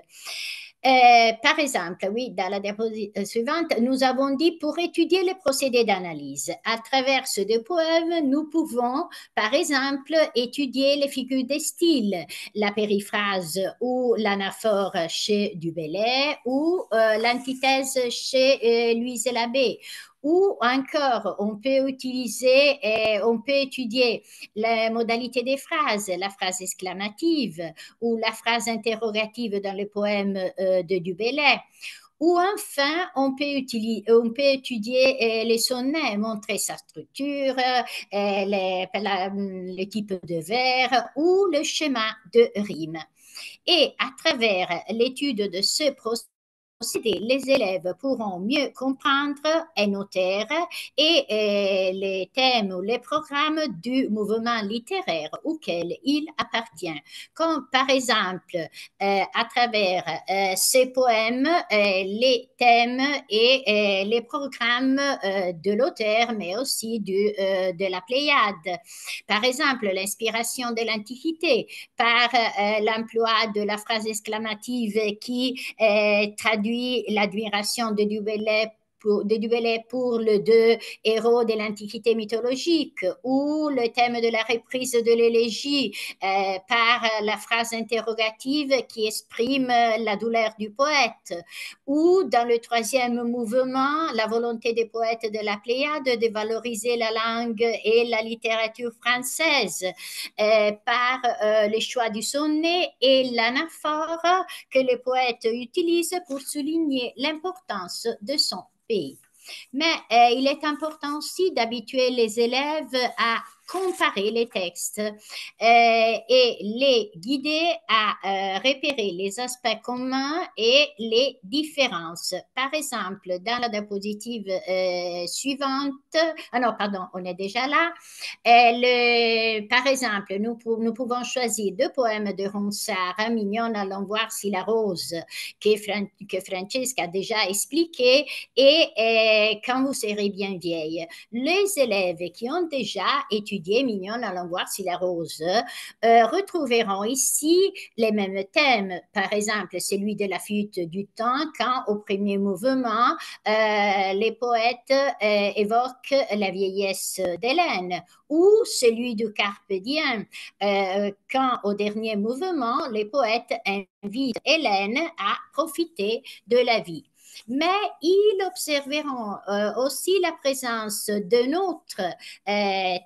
Par exemple, oui, dans la diapositive suivante, nous avons dit pour étudier les procédés d'analyse. À travers ces deux poèmes, nous pouvons, par exemple, étudier les figures des styles, la périphrase ou l'anaphore chez Du Bellay ou l'antithèse chez Louise Labbé. Ou encore, on peut étudier la modalité des phrases, la phrase exclamative ou la phrase interrogative dans le poème de Du Bellay. Ou enfin, on peut étudier les sonnets, montrer sa structure, le type de vers ou le schéma de rime. Et à travers l'étude de ce procédé, les élèves pourront mieux comprendre un auteur et les thèmes ou les programmes du mouvement littéraire auquel il appartient. Comme par exemple, à travers ces poèmes, les thèmes et les programmes de l'auteur, mais aussi de la Pléiade. Par exemple, l'inspiration de l'Antiquité, par l'emploi de la phrase exclamative qui traduit l'admiration de Du Bellay pour les deux héros de l'Antiquité mythologique, ou le thème de la reprise de l'élégie par la phrase interrogative qui exprime la douleur du poète, ou dans le troisième mouvement, la volonté des poètes de la Pléiade de valoriser la langue et la littérature française par le choix du sonnet et l'anaphore que les poètes utilisent pour souligner l'importance de son pays. Mais il est important aussi d'habituer les élèves à comparer les textes et les guider à repérer les aspects communs et les différences. Par exemple, dans la diapositive suivante, non, pardon, on est déjà là. Par exemple, nous pouvons choisir deux poèmes de Ronsard, Mignonne, allons voir si la rose, que Francesca a déjà expliqué, et Quand vous serez bien vieille. Les élèves qui ont déjà étudié Mignonne, allons voir si la rose, retrouveront ici les mêmes thèmes. Par exemple, celui de la fuite du temps, quand au premier mouvement, les poètes évoquent la vieillesse d'Hélène, ou celui du Carpe Diem, quand au dernier mouvement, les poètes invitent Hélène à profiter de la vie. Mais ils observeront aussi la présence d'un autre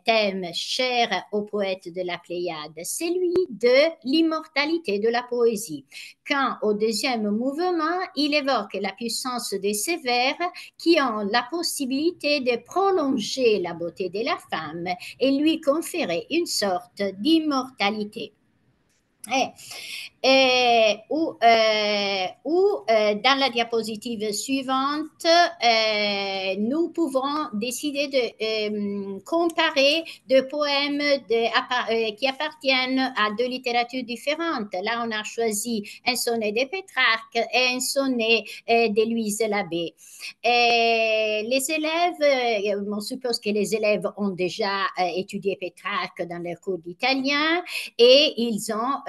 thème cher aux poètes de la Pléiade, celui de l'immortalité de la poésie. Quand au deuxième mouvement, il évoque la puissance des ces vers qui ont la possibilité de prolonger la beauté de la femme et lui conférer une sorte d'immortalité. Dans la diapositive suivante, nous pouvons décider de comparer deux poèmes qui appartiennent à deux littératures différentes. Là, on a choisi un sonnet de Pétrarque et un sonnet de Louise Labbé. Les élèves, on suppose que les élèves ont déjà étudié Pétrarque dans leur cours d'italien et ils ont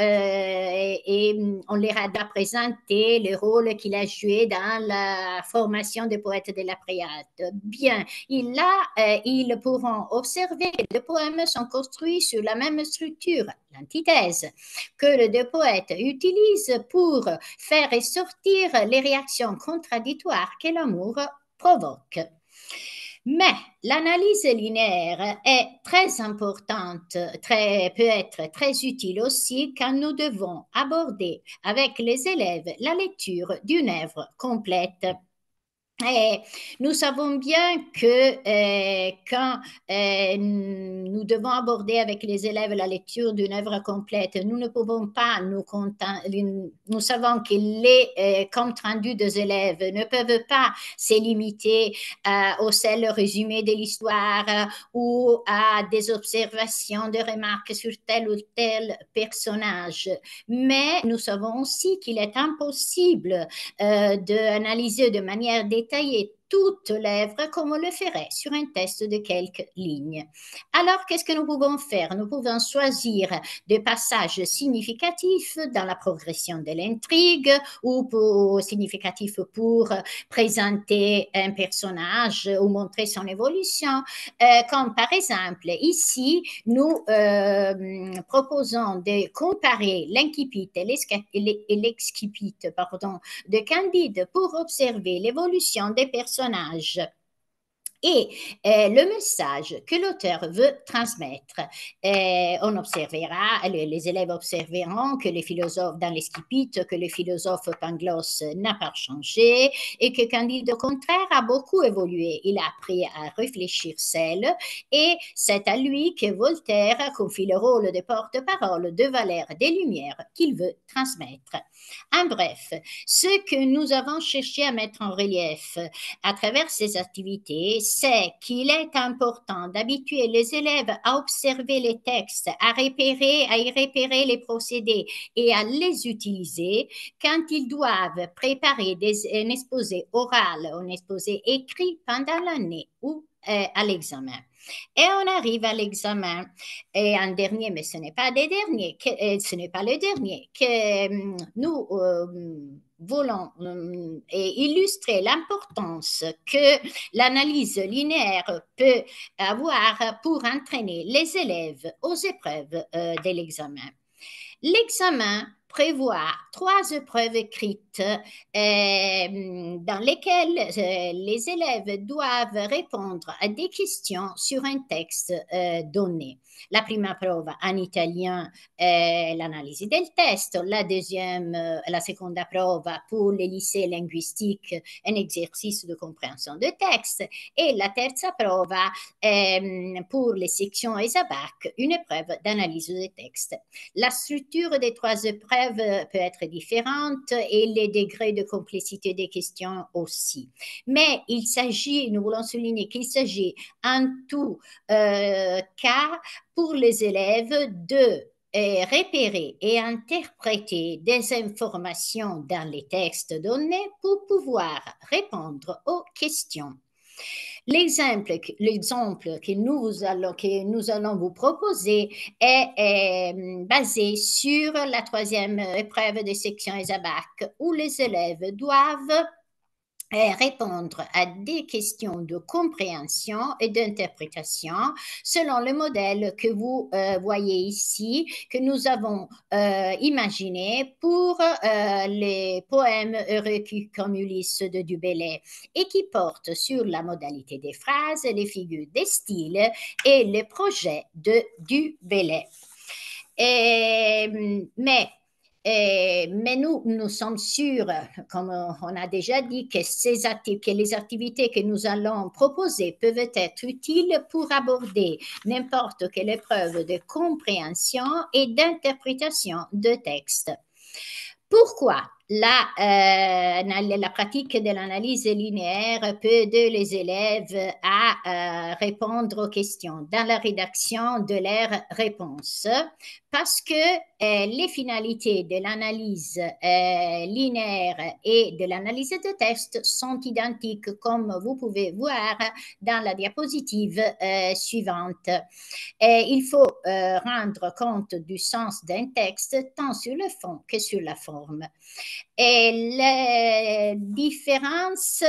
et on leur a présenté le rôle qu'il a joué dans la formation des poètes de la Pléiade. Bien, ils pourront observer que les poèmes sont construits sur la même structure, l'antithèse, que les deux poètes utilisent pour faire ressortir les réactions contradictoires que l'amour provoque. Mais l'analyse linéaire est très importante, peut être très utile aussi quand nous devons aborder avec les élèves la lecture d'une œuvre complète. Et nous savons bien que quand nous devons aborder avec les élèves la lecture d'une œuvre complète, nous ne pouvons pas nous savons que les comptes rendus des élèves ne peuvent pas se limiter au seul résumé de l'histoire ou à des observations, des remarques sur tel ou tel personnage. Mais nous savons aussi qu'il est impossible d'analyser de manière détaillée toute l'œuvre comme on le ferait sur un texte de quelques lignes. Alors, qu'est-ce que nous pouvons faire? Nous pouvons choisir des passages significatifs dans la progression de l'intrigue ou significatifs pour présenter un personnage ou montrer son évolution, comme par exemple ici, nous proposons de comparer l'incipit et l'excipit de Candide pour observer l'évolution des personnages et le message que l'auteur veut transmettre. On observera, les élèves observeront que les philosophes dans l'esquipit, que le philosophe Pangloss n'a pas changé et que Candide, au contraire, a beaucoup évolué. Il a appris à réfléchir seul et c'est à lui que Voltaire confie le rôle de porte-parole de Valère des Lumières qu'il veut transmettre. En bref, ce que nous avons cherché à mettre en relief à travers ces activités, c'est qu'il est important d'habituer les élèves à observer les textes, à y repérer les procédés et à les utiliser quand ils doivent préparer un exposé oral ou un exposé écrit pendant l'année ou à l'examen. Et on arrive à l'examen. Et en dernier, mais ce n'est pas le dernier, que nous voulons illustrer l'importance que l'analyse linéaire peut avoir pour entraîner les élèves aux épreuves de l'examen. L'examen prévoit 3 épreuves écrites dans lesquelles les élèves doivent répondre à des questions sur un texte donné. La prima prova en italien l'analisi del testo, la seconda prova pour les lycées linguistiques un exercice de compréhension de texte et la terza prova pour les sections ESABAC une épreuve d'analyse de texte. La structure des 3 épreuves peut être différente et les degrés de complexité des questions aussi. Mais nous voulons souligner qu'il s'agit en tout cas pour les élèves de repérer et interpréter des informations dans les textes donnés pour pouvoir répondre aux questions. L'exemple que nous allons vous proposer est basé sur la 3e épreuve de section ESABAC où les élèves doivent répondre à des questions de compréhension et d'interprétation selon le modèle que vous voyez ici, que nous avons imaginé pour les poèmes Heureux comme Ulysse de Du Bellay et qui porte sur la modalité des phrases, les figures des styles et les projets de Du Bellay. Mais nous sommes sûrs, comme on a déjà dit, que les activités que nous allons proposer peuvent être utiles pour aborder n'importe quelle épreuve de compréhension et d'interprétation de texte. Pourquoi la pratique de l'analyse linéaire peut aider les élèves à répondre aux questions dans la rédaction de leurs réponses? Parce que les finalités de l'analyse linéaire et de l'analyse de texte sont identiques, comme vous pouvez voir dans la diapositive suivante. Il faut rendre compte du sens d'un texte tant sur le fond que sur la forme. Et la différence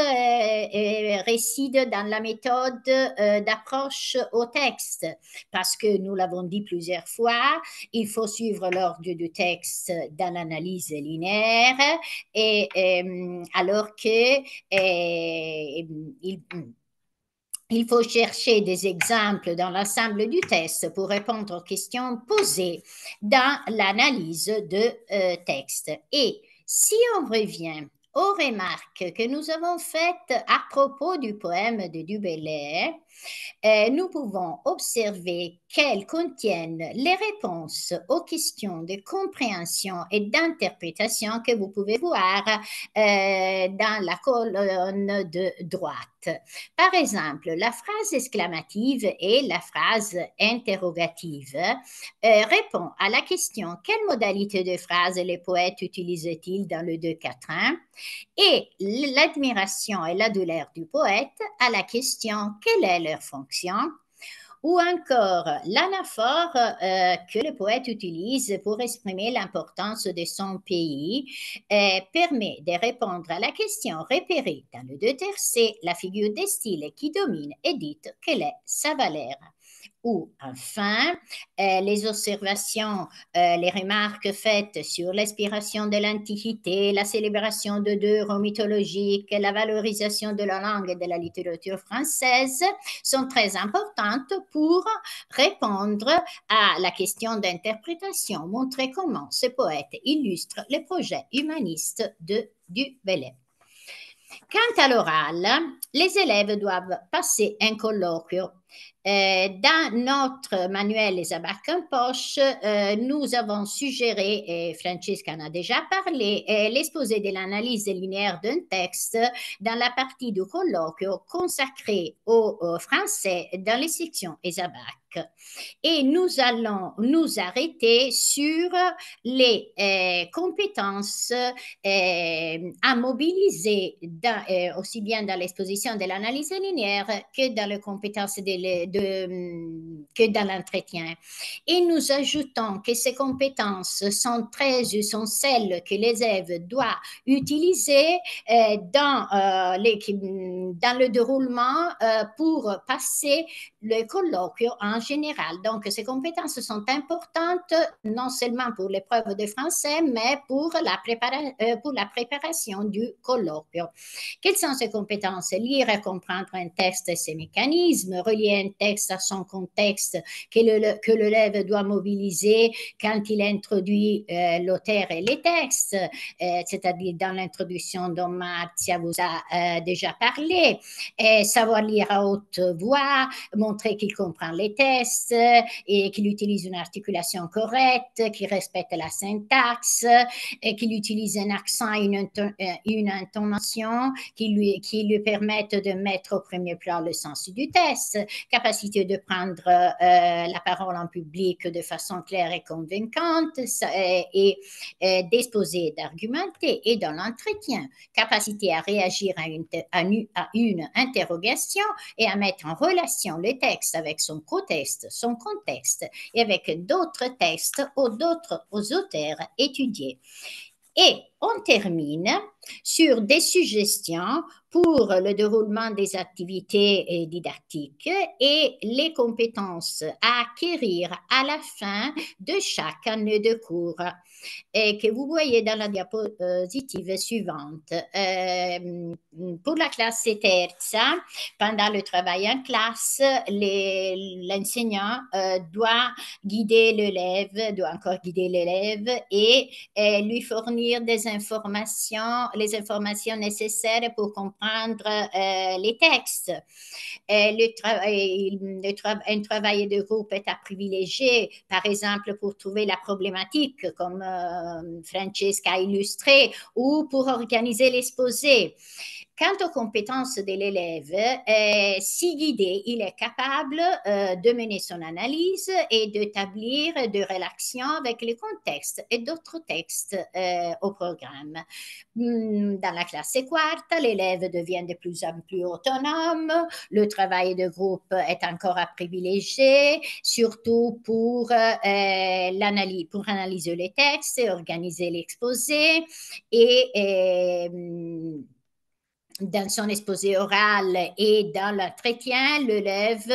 réside dans la méthode d'approche au texte, parce que nous l'avons dit plusieurs fois, il faut suivre l'ordre du texte dans l'analyse linéaire, et alors que il faut chercher des exemples dans l'ensemble du texte pour répondre aux questions posées dans l'analyse de texte. Et si on revient aux remarques que nous avons faites à propos du poème de Du Bellay, nous pouvons observer qu'elles contiennent les réponses aux questions de compréhension et d'interprétation que vous pouvez voir dans la colonne de droite. Par exemple, la phrase exclamative et la phrase interrogative répond à la question quelle modalité de phrase les poètes utilisent-ils dans le 2-4-1 et l'admiration et la douleur du poète à la question quelle est leur fonction ou encore l'anaphore que le poète utilise pour exprimer l'importance de son pays permet de répondre à la question repérée dans le 2 tercé, la figure des styles qui domine et dite quelle est sa valeur. Ou enfin, les observations, les remarques faites sur l'inspiration de l'Antiquité, la célébration de deux héros mythologiques, la valorisation de la langue et de la littérature française sont très importantes pour répondre à la question d'interprétation, montrer comment ce poète illustre les projets humanistes de Du Bellay. Quant à l'oral, les élèves doivent passer un colloquio. Dans notre manuel Les abarques en poche, nous avons suggéré, et Francesca en a déjà parlé, l'exposé de l'analyse linéaire d'un texte dans la partie du colloquio consacrée au français dans les sections Les abarques. Et nous allons nous arrêter sur les compétences à mobiliser aussi bien dans l'exposition de l'analyse linéaire que dans les compétences que dans l'entretien. Et nous ajoutons que ces compétences sont celles que l'élève doit utiliser dans le déroulement pour passer le colloquio en général. Donc, ces compétences sont importantes non seulement pour l'épreuve de français, mais pour la préparation du colloquio. Quelles sont ces compétences? Lire et comprendre un texte et ses mécanismes, relier un texte à son contexte que l'élève doit mobiliser quand il introduit l'auteur et les textes, c'est-à-dire dans l'introduction dont Marzia vous a déjà parlé, savoir lire à haute voix, montrer qu'il comprend les textes et qu'il utilise une articulation correcte, qu'il respecte la syntaxe, et qu'il utilise un accent et une intonation qui lui permettent de mettre au premier plan le sens du texte, capacité de prendre la parole en public de façon claire et convaincante et d'exposer, d'argumenter, et dans l'entretien, capacité à réagir à une interrogation et à mettre en relation le texte avec son co-texte, son contexte et avec d'autres textes ou d'autres auteurs étudiés. Et on termine sur des suggestions pour le déroulement des activités didactiques et les compétences à acquérir à la fin de chaque année de cours et que vous voyez dans la diapositive suivante. Pour la classe terza, pendant le travail en classe, l'enseignant doit guider l'élève, doit encore guider l'élève et lui fournir des informations, les informations nécessaires pour comprendre les textes. Un travail de groupe est à privilégier, par exemple, pour trouver la problématique, comme Francesca a illustré, ou pour organiser l'exposé. Quant aux compétences de l'élève, si guidé, il est capable de mener son analyse et d'établir des relations avec les contextes et d'autres textes au programme. Dans la classe quarta, l'élève devient de plus en plus autonome. Le travail de groupe est encore à privilégier, surtout pour analyser les textes, organiser l'exposé et dans son exposé oral et dans l'entretien, l'élève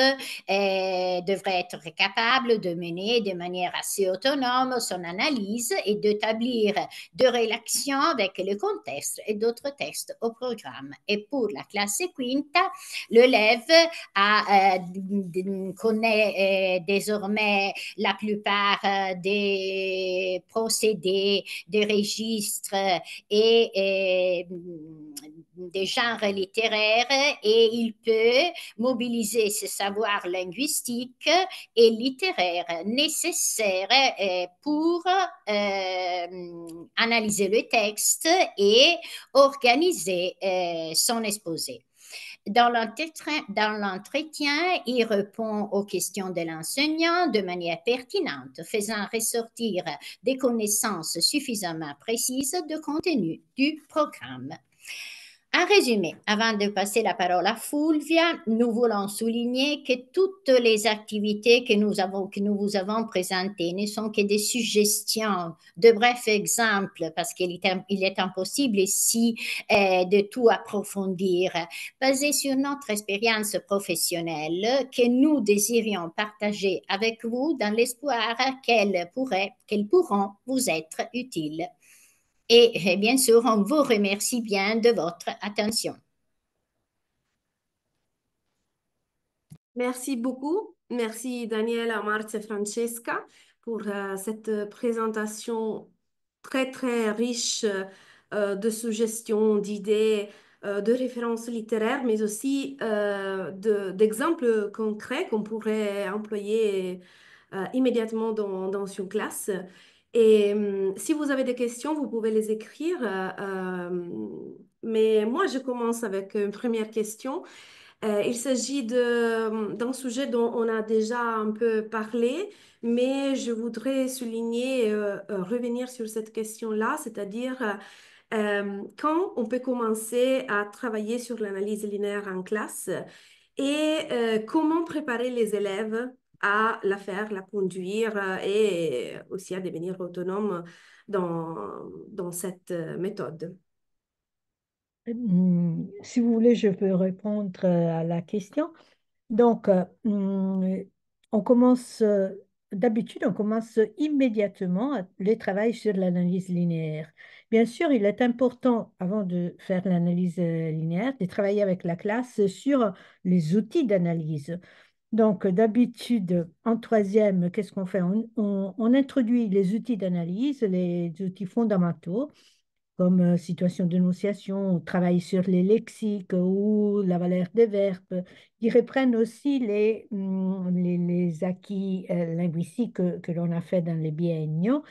devrait être capable de mener de manière assez autonome son analyse et d'établir des relations avec le contexte et d'autres textes au programme. Et pour la classe quinta, l'élève connaît désormais la plupart des procédés, des registres et des genres littéraires et il peut mobiliser ses savoirs linguistiques et littéraires nécessaires pour analyser le texte et organiser son exposé. Dans l'entretien, il répond aux questions de l'enseignant de manière pertinente, faisant ressortir des connaissances suffisamment précises du contenu du programme. En résumé, avant de passer la parole à Fulvia, nous voulons souligner que toutes les activités que nous vous avons présentées ne sont que des suggestions, de brefs exemples, parce qu'il est impossible ici de tout approfondir, basées sur notre expérience professionnelle que nous désirions partager avec vous dans l'espoir qu'elles pourront vous être utiles. Et bien sûr, on vous remercie bien de votre attention. Merci beaucoup. Merci Daniela, Marzia et Francesca pour cette présentation très très riche de suggestions, d'idées, de références littéraires, mais aussi d'exemples concrets qu'on pourrait employer immédiatement dans une classe. Et si vous avez des questions, vous pouvez les écrire. Mais moi, je commence avec une première question. Il s'agit d'un sujet dont on a déjà un peu parlé, mais je voudrais souligner, revenir sur cette question-là, c'est-à-dire quand on peut commencer à travailler sur l'analyse linéaire en classe et comment préparer les élèves à la faire, la conduire et aussi à devenir autonomes dans cette méthode. Si vous voulez, je peux répondre à la question. Donc, on commence, d'habitude, on commence immédiatement le travail sur l'analyse linéaire. Bien sûr, il est important, avant de faire l'analyse linéaire, de travailler avec la classe sur les outils d'analyse. Donc, d'habitude, en troisième, qu'est-ce qu'on fait? On introduit les outils d'analyse, les outils fondamentaux comme situation d'énonciation, on travaille sur les lexiques ou la valeur des verbes, qui reprennent aussi les acquis linguistiques que l'on a fait dans les bienniaux.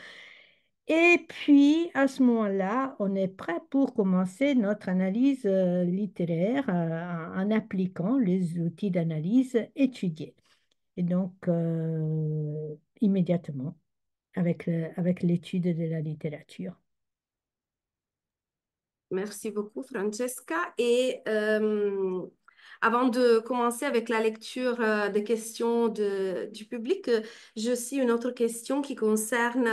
Et puis, à ce moment-là, on est prêt pour commencer notre analyse littéraire en appliquant les outils d'analyse étudiés. Et donc, immédiatement, avec l'étude de la littérature. Merci beaucoup, Francesca. Et avant de commencer avec la lecture des questions du public, j'ai aussi une autre question qui concerne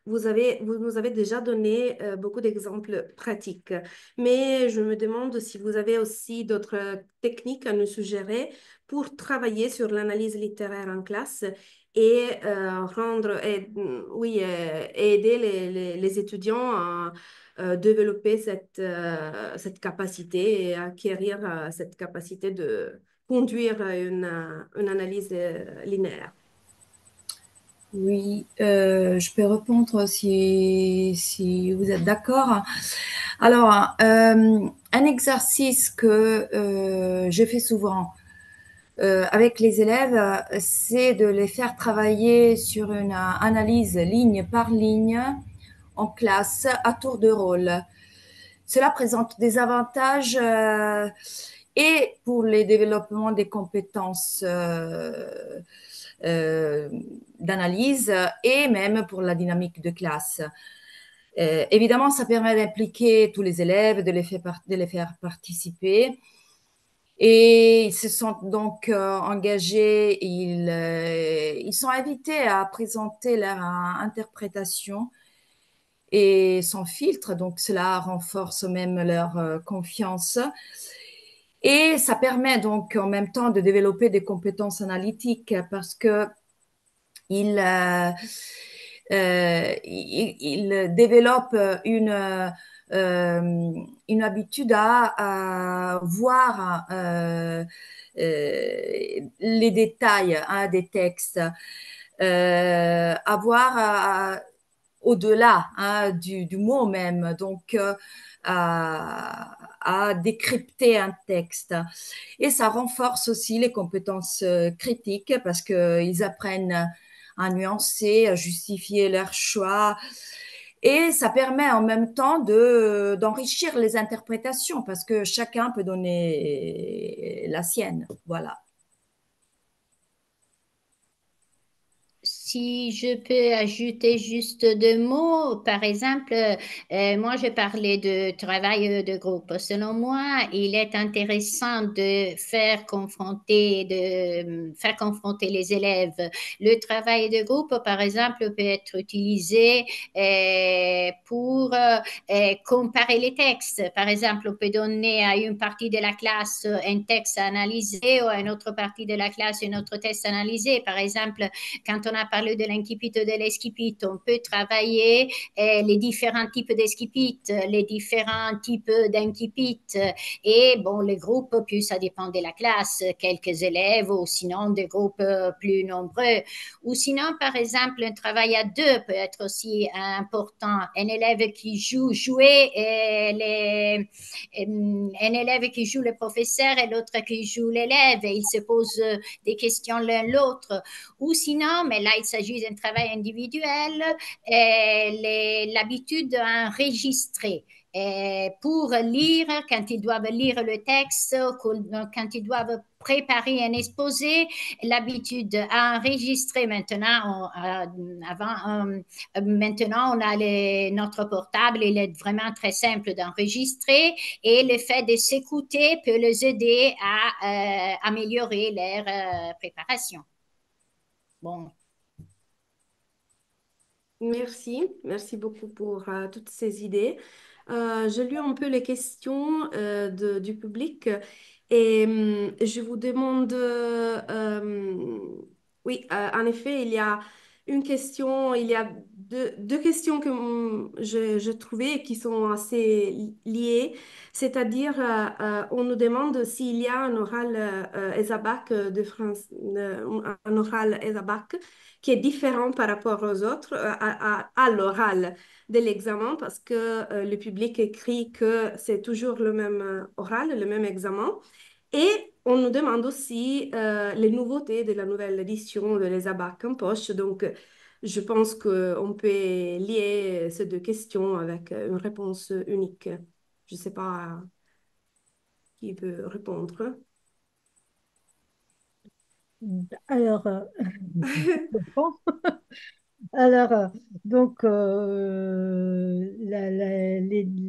vous nous avez déjà donné beaucoup d'exemples pratiques, mais je me demande si vous avez aussi d'autres techniques à nous suggérer pour travailler sur l'analyse littéraire en classe et oui, et aider les étudiants à développer cette capacité et acquérir cette capacité de conduire une analyse linéaire. Oui, je peux répondre si vous êtes d'accord. Alors, un exercice que je fais souvent avec les élèves, c'est de les faire travailler sur une analyse ligne par ligne en classe à tour de rôle. Cela présente des avantages et pour le développement des compétences euh, d'analyse et même pour la dynamique de classe. Évidemment, ça permet d'impliquer tous les élèves, de les faire participer. Et ils se sont donc engagés, ils sont invités à présenter leur interprétation et sans filtre, donc cela renforce même leur confiance. Et ça permet donc en même temps de développer des compétences analytiques parce que il développe une habitude à voir les détails des textes, à voir au-delà du mot même, donc à décrypter un texte. Et ça renforce aussi les compétences critiques parce qu'ils apprennent à nuancer, à justifier leurs choix. Et ça permet en même temps d'enrichir les interprétations parce que chacun peut donner la sienne. Voilà. Si je peux ajouter juste deux mots, par exemple, moi je parlais de travail de groupe. Selon moi, il est intéressant de faire confronter les élèves. Le travail de groupe, par exemple, peut être utilisé pour comparer les textes. Par exemple, on peut donner à une partie de la classe un texte à analyser ou à une autre partie de la classe un autre texte à analyser. Par exemple, quand on a parlé de l'incipit et de l'escipit, on peut travailler les différents types d'escipit, les différents types d'incipit. Et bon, les groupes, puis ça dépend de la classe, quelques élèves ou sinon des groupes plus nombreux. Ou sinon, par exemple, un travail à deux peut être aussi important. Un élève qui jouer un élève qui joue le professeur et l'autre qui joue l'élève et ils se posent des questions l'un l'autre. Ou sinon, mais là, il s'agit d'un travail individuel, l'habitude d'enregistrer. Pour lire, quand ils doivent lire le texte, quand ils doivent préparer un exposé, l'habitude d'enregistrer maintenant, maintenant on a notre portable, il est vraiment très simple d'enregistrer et le fait de s'écouter peut les aider à améliorer leur préparation. Bon. Merci beaucoup pour toutes ces idées. J'ai lu un peu les questions du public et je vous demande, oui, en effet, il y a une question, il y a deux questions que je trouvais qui sont assez liées, c'est-à-dire on nous demande s'il y a un oral ESABAC de France, un oral ESABAC qui est différent par rapport aux autres, à l'oral de l'examen, parce que le public écrit que c'est toujours le même oral, le même examen. Et on nous demande aussi les nouveautés de la nouvelle édition de les ABAC en poche. Donc, je pense qu'on peut lier ces deux questions avec une réponse unique. Je ne sais pas qui veut répondre. Alors, je prends. Alors, donc,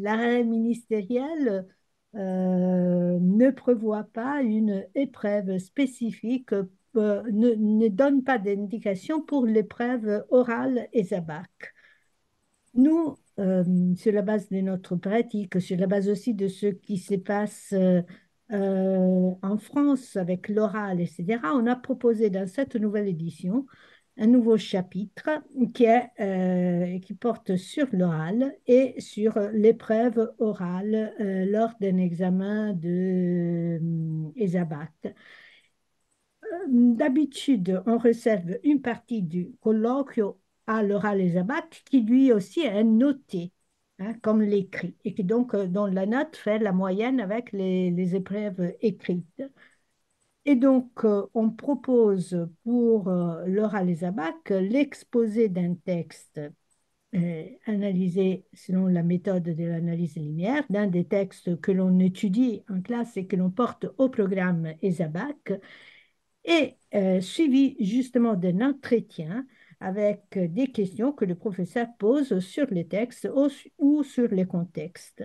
l'arrêt ministériel ne prévoit pas une épreuve spécifique, ne donne pas d'indication pour l'épreuve orale ESABAC. Nous, sur la base de notre pratique, sur la base aussi de ce qui se passe en France avec l'oral, etc., on a proposé dans cette nouvelle édition un nouveau chapitre qui porte sur l'oral et sur l'épreuve orale lors d'un examen de ESABAC. D'habitude, on réserve une partie du colloquio à l'oral ESABAC qui lui aussi est noté, hein, comme l'écrit, et qui donc, dont la note fait la moyenne avec les épreuves écrites. Et donc, on propose pour l'oral ESABAC l'exposé d'un texte analysé selon la méthode de l'analyse linéaire, d'un des textes que l'on étudie en classe et que l'on porte au programme ESABAC, et suivi justement d'un entretien avec des questions que le professeur pose sur les textes ou sur les contextes.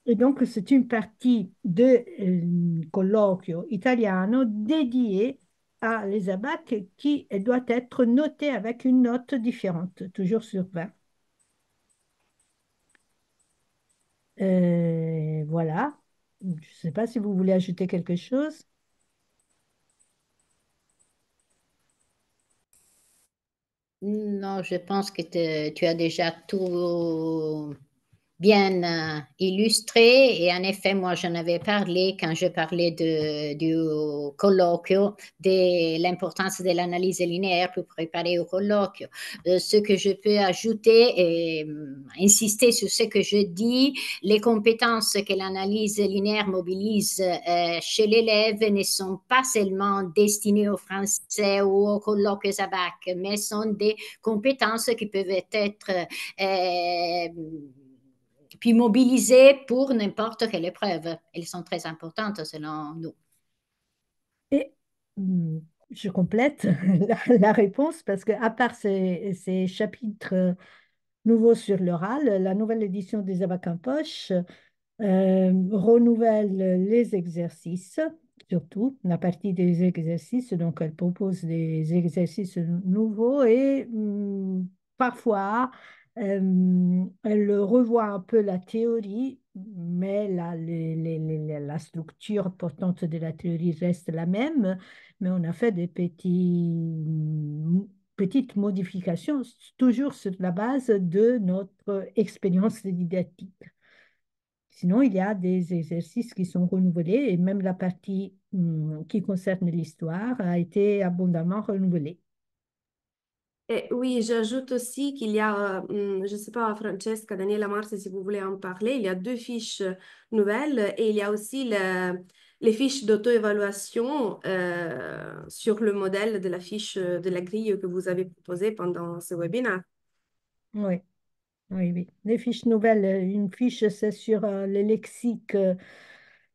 Et donc, c'est une partie de colloquio italiano dédiée à l'ESABAC qui doit être notée avec une note différente, toujours sur 20. Voilà. Je ne sais pas si vous voulez ajouter quelque chose. Non, je pense que tu as déjà tout bien illustré. Et en effet, moi, j'en avais parlé quand je parlais du colloquio, de l'importance de l'analyse linéaire pour préparer au colloquio. Ce que je peux ajouter et insister sur ce que je dis, les compétences que l'analyse linéaire mobilise chez l'élève ne sont pas seulement destinées au français ou au colloquio SABAC, mais sont des compétences qui peuvent être puis mobilisées pour n'importe quelle épreuve. Elles sont très importantes selon nous. Et je complète la réponse parce que à part ces chapitres nouveaux sur l'oral, la nouvelle édition des Abac en poche renouvelle les exercices, surtout la partie des exercices. Donc, elle propose des exercices nouveaux et parfois, elle revoit un peu la théorie, mais la structure portante de la théorie reste la même. Mais on a fait des petites modifications, toujours sur la base de notre expérience didactique. Sinon, il y a des exercices qui sont renouvelés et même la partie qui concerne l'histoire a été abondamment renouvelée. Et oui, j'ajoute aussi qu'il y a, je ne sais pas, Francesca, Daniela, Marce, si vous voulez en parler, il y a deux fiches nouvelles et il y a aussi les fiches d'auto-évaluation sur le modèle de la fiche de la grille que vous avez proposée pendant ce webinaire. Oui, oui, oui. Les fiches nouvelles, une fiche, c'est sur le lexique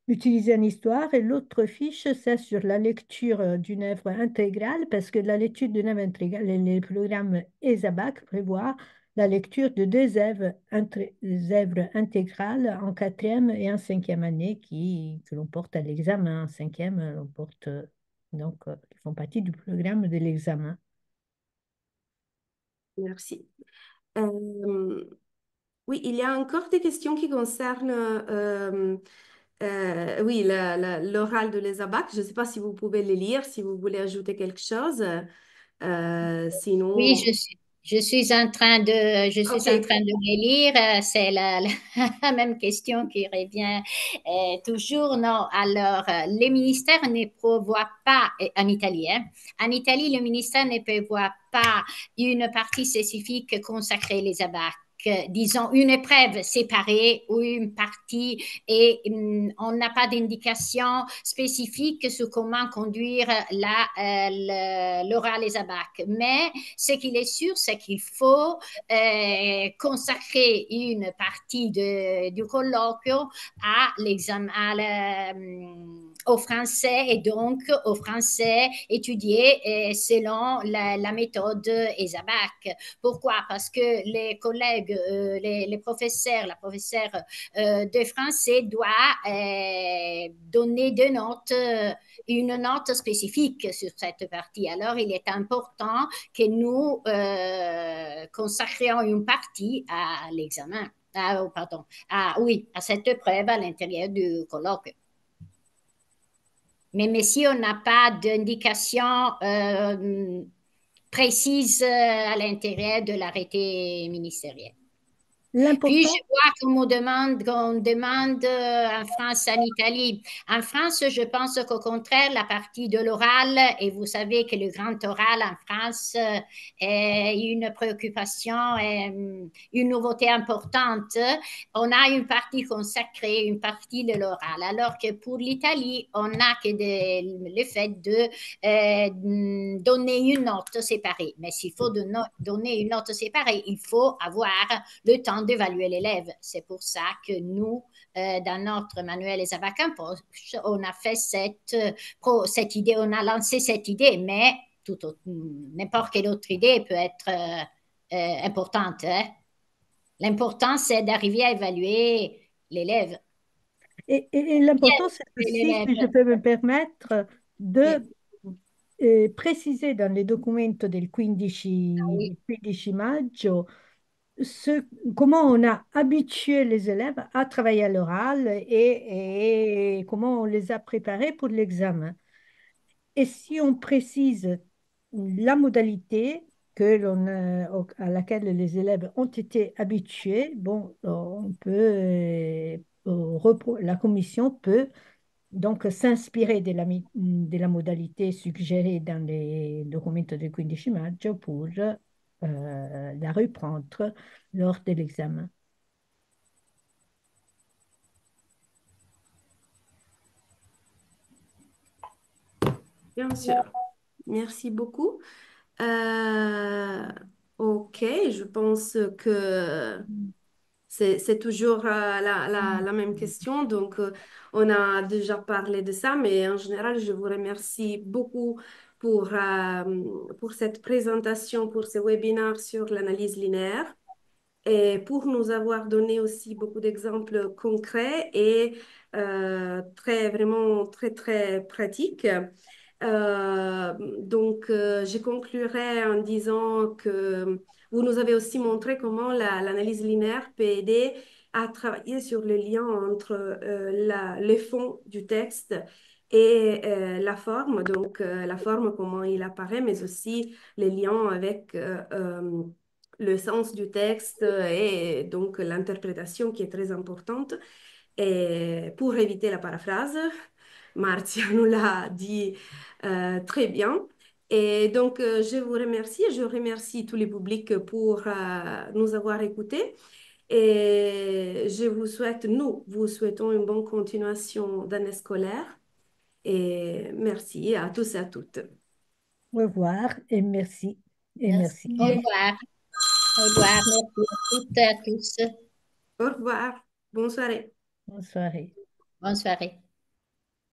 utilisé en histoire et l'autre fiche, c'est sur la lecture d'une œuvre intégrale parce que la lecture d'une œuvre intégrale, les programmes ESABAC prévoient la lecture de deux œuvres intégrales en quatrième et en cinquième année que l'on porte à l'examen. En cinquième, on porte qui font partie du programme de l'examen. Merci. Oui, il y a encore des questions qui concernent oui, l'oral de l'ESABAC. Je ne sais pas si vous pouvez les lire, si vous voulez ajouter quelque chose. Oui, Sinon, je suis en ok. train de les lire. C'est la même question qui revient toujours. Non, alors, les ministères ne prévoient pas, en Italie, hein, en Italie, le ministère ne prévoit pas une partie spécifique consacrée les abacs. Disons une épreuve séparée ou une partie et on n'a pas d'indication spécifique sur comment conduire l'oral les abacs. Mais ce qu'il est sûr, c'est qu'il faut consacrer une partie du colloquio à l'examen, au français et donc au français étudié selon la méthode ESABAC. Pourquoi? Parce que les collègues, les professeurs, la professeure de français doit donner des notes, une note spécifique sur cette partie. Alors, il est important que nous consacrions une partie à l'examen. Ah, oh, pardon. Ah, oui, à cette épreuve à l'intérieur du colloque. Mais si on n'a pas d'indication précise à l'intérieur de l'arrêté ministériel. Puis je L'important, vois qu'on demande en France, en Italie. En France, je pense qu'au contraire, la partie de l'oral, et vous savez que le grand oral en France est une préoccupation, une nouveauté importante. On a une partie consacrée, une partie de l'oral, alors que pour l'Italie, on n'a que le fait de donner une note séparée. Mais s'il faut donner une note séparée, il faut avoir le temps d'évaluer l'élève. C'est pour ça que nous, dans notre manuel Les Avacampoches, on a fait cette idée, on a lancé cette idée, mais n'importe quelle autre idée peut être importante. Hein? L'important, c'est d'arriver à évaluer l'élève. et l'important, c'est aussi, L'élève. si je peux me permettre, Oui. de préciser dans les documents del Oui. 15 maggio comment on a habitué les élèves à travailler à l'oral et comment on les a préparés pour l'examen. Et si on précise la modalité à laquelle les élèves ont été habitués, bon, on peut, la commission peut donc s'inspirer de la modalité suggérée dans les documents de 15 maggio pour la reprendre lors de l'examen. Bien sûr. Merci beaucoup. Euh, ok, je pense que c'est toujours la même question. Donc, on a déjà parlé de ça, mais en général, je vous remercie beaucoup pour cette présentation, pour ce webinaire sur l'analyse linéaire et pour nous avoir donné aussi beaucoup d'exemples concrets et vraiment très, très pratiques. Je conclurai en disant que vous nous avez aussi montré comment l'analyse linéaire peut aider à travailler sur le lien entre le fond du texte et la forme, la forme, comment il apparaît, mais aussi les liens avec le sens du texte et donc l'interprétation qui est très importante. Et pour éviter la paraphrase, Marzia nous l'a dit très bien. Et donc, je vous remercie. Je remercie tous les publics pour nous avoir écoutés. Et nous vous souhaitons une bonne continuation d'année scolaire. Et merci à tous et à toutes. Au revoir et merci. Et Merci. merci. Au revoir. Au revoir. Merci à toutes et à tous. Au revoir. Bonne soirée. Bonne soirée. Bonne soirée.